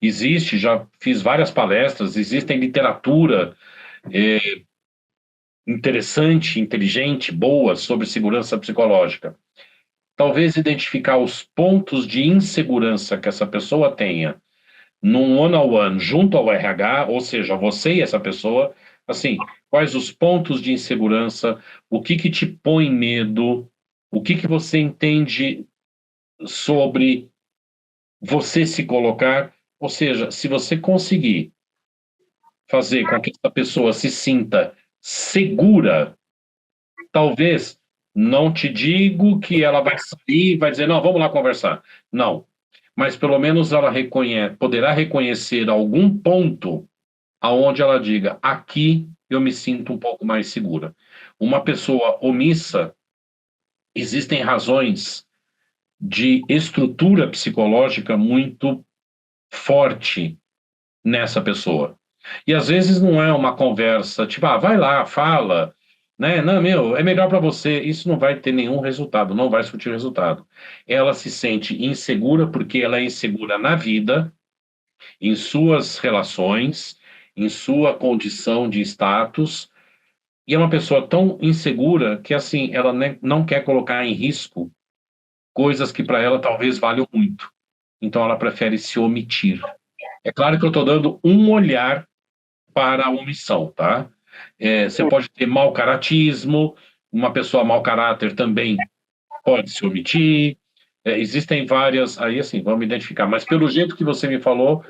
[SPEAKER 2] Existe, já fiz várias palestras, existem literatura interessante, inteligente, boa sobre segurança psicológica. Talvez identificar os pontos de insegurança que essa pessoa tenha num one-on-one junto ao RH, ou seja, você e essa pessoa, assim, quais os pontos de insegurança, o que te põe medo, o que você entende sobre você se colocar, ou seja, se você conseguir fazer com que essa pessoa se sinta segura, talvez, não te digo que ela vai sair e vai dizer, não, vamos lá conversar. Não. Mas pelo menos ela poderá reconhecer algum ponto aonde ela diga, aqui eu me sinto um pouco mais segura. Uma pessoa omissa, existem razões de estrutura psicológica muito forte nessa pessoa. E às vezes não é uma conversa, tipo, vai lá, fala, né? Não, é melhor para você. Isso não vai ter nenhum resultado, não vai surtir resultado. Ela se sente insegura porque ela é insegura na vida, em suas relações, em sua condição de status, e é uma pessoa tão insegura que, assim, ela não quer colocar em risco coisas que para ela talvez valham muito. Então ela prefere se omitir. É claro que eu estou dando um olhar para a omissão, tá? Você pode ter mau caratismo, uma pessoa mau caráter também pode se omitir, existem várias, aí assim, vamos identificar, mas pelo jeito que você me falou,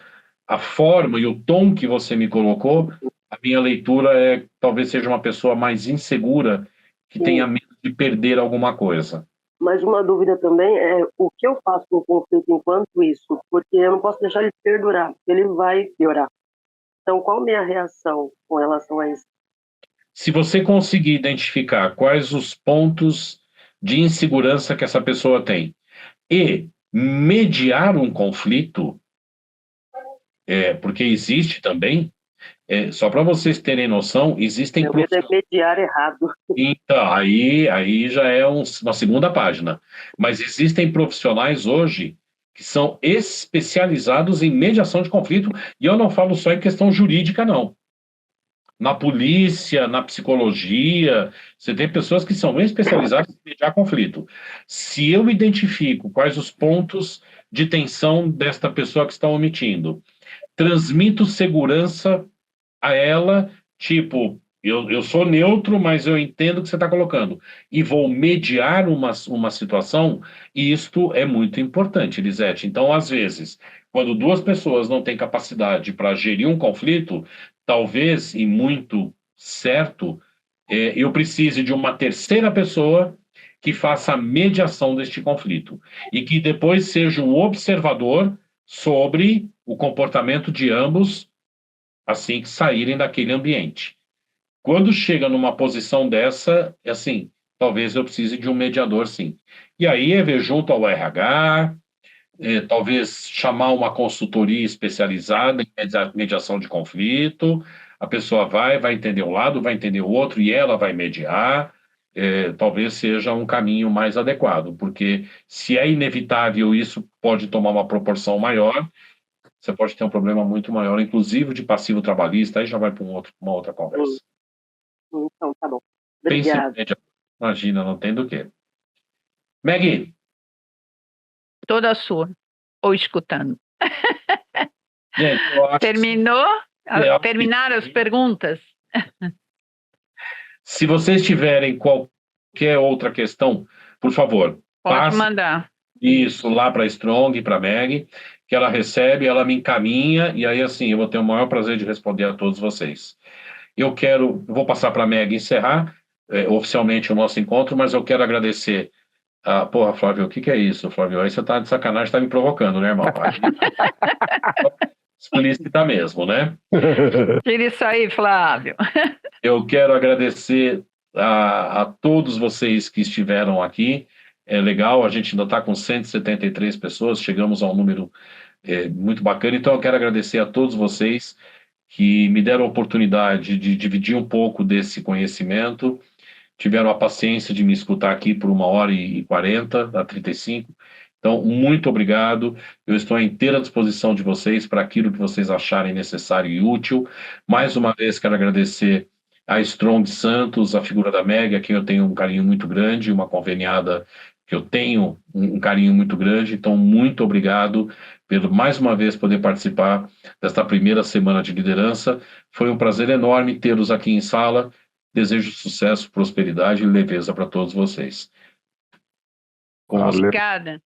[SPEAKER 2] a forma e o tom que você me colocou, a minha leitura talvez seja uma pessoa mais insegura, que tenha medo de perder alguma coisa.
[SPEAKER 13] Mas uma dúvida também é o que eu faço com o conflito enquanto isso, porque eu não posso deixar ele perdurar, ele vai piorar. Então, qual a minha reação com relação a isso?
[SPEAKER 2] Se você conseguir identificar quais os pontos de insegurança que essa pessoa tem e mediar um conflito, porque existe também, só para vocês terem noção, existem...
[SPEAKER 13] Meu medo é mediar errado.
[SPEAKER 2] Então, aí já é uma segunda página. Mas existem profissionais hoje que são especializados em mediação de conflito, e eu não falo só em questão jurídica, não. Na polícia, na psicologia, você tem pessoas que são especializadas em mediar conflito. Se eu identifico quais os pontos de tensão desta pessoa que está omitindo, transmito segurança a ela, tipo, eu sou neutro, mas eu entendo o que você está colocando, e vou mediar uma situação, e isto é muito importante, Elisete. Então, às vezes, quando duas pessoas não têm capacidade para gerir um conflito, talvez, e muito certo, eu precise de uma terceira pessoa que faça a mediação deste conflito, e que depois seja um observador sobre o comportamento de ambos assim que saírem daquele ambiente. Quando chega numa posição dessa, assim, talvez eu precise de um mediador, sim. E aí é ver junto ao RH, talvez chamar uma consultoria especializada em mediação de conflito, a pessoa vai entender um lado, vai entender o outro, e ela vai mediar, talvez seja um caminho mais adequado, porque se é inevitável, isso pode tomar uma proporção maior, você pode ter um problema muito maior, inclusive de passivo trabalhista, aí já vai para uma outra conversa.
[SPEAKER 13] Então, tá bom. Obrigada.
[SPEAKER 2] Imagina, não tem do quê. Maggie.
[SPEAKER 1] Toda sua. Ou escutando.
[SPEAKER 2] Gente,
[SPEAKER 1] terminou? Terminaram as perguntas?
[SPEAKER 2] Se vocês tiverem qualquer outra questão, por favor,
[SPEAKER 1] pode mandar.
[SPEAKER 2] Isso lá para a Strong, para a Maggie, que ela recebe, ela me encaminha, e aí assim, eu vou ter o maior prazer de responder a todos vocês. Eu vou passar para a Maggie encerrar oficialmente o nosso encontro, mas eu quero agradecer. Porra, Flávio, o que é isso, Flávio? Aí você tá de sacanagem, tá me provocando, né, irmão? Explícita mesmo, né?
[SPEAKER 1] Tira isso aí, Flávio.
[SPEAKER 2] Eu quero agradecer a todos vocês que estiveram aqui. É legal, a gente ainda está com 173 pessoas, chegamos a um número muito bacana. Então, eu quero agradecer a todos vocês que me deram a oportunidade de dividir um pouco desse conhecimento, tiveram a paciência de me escutar aqui por 1h40, a 35. Então, muito obrigado. Eu estou à inteira disposição de vocês para aquilo que vocês acharem necessário e útil. Mais uma vez, quero agradecer a Strong Santos, a figura da Meg, a quem eu tenho um carinho muito grande, uma conveniada que eu tenho um carinho muito grande. Então, muito obrigado por, mais uma vez, poder participar desta primeira semana de liderança. Foi um prazer enorme tê-los aqui em sala. Desejo sucesso, prosperidade e leveza para todos vocês.
[SPEAKER 1] Obrigada.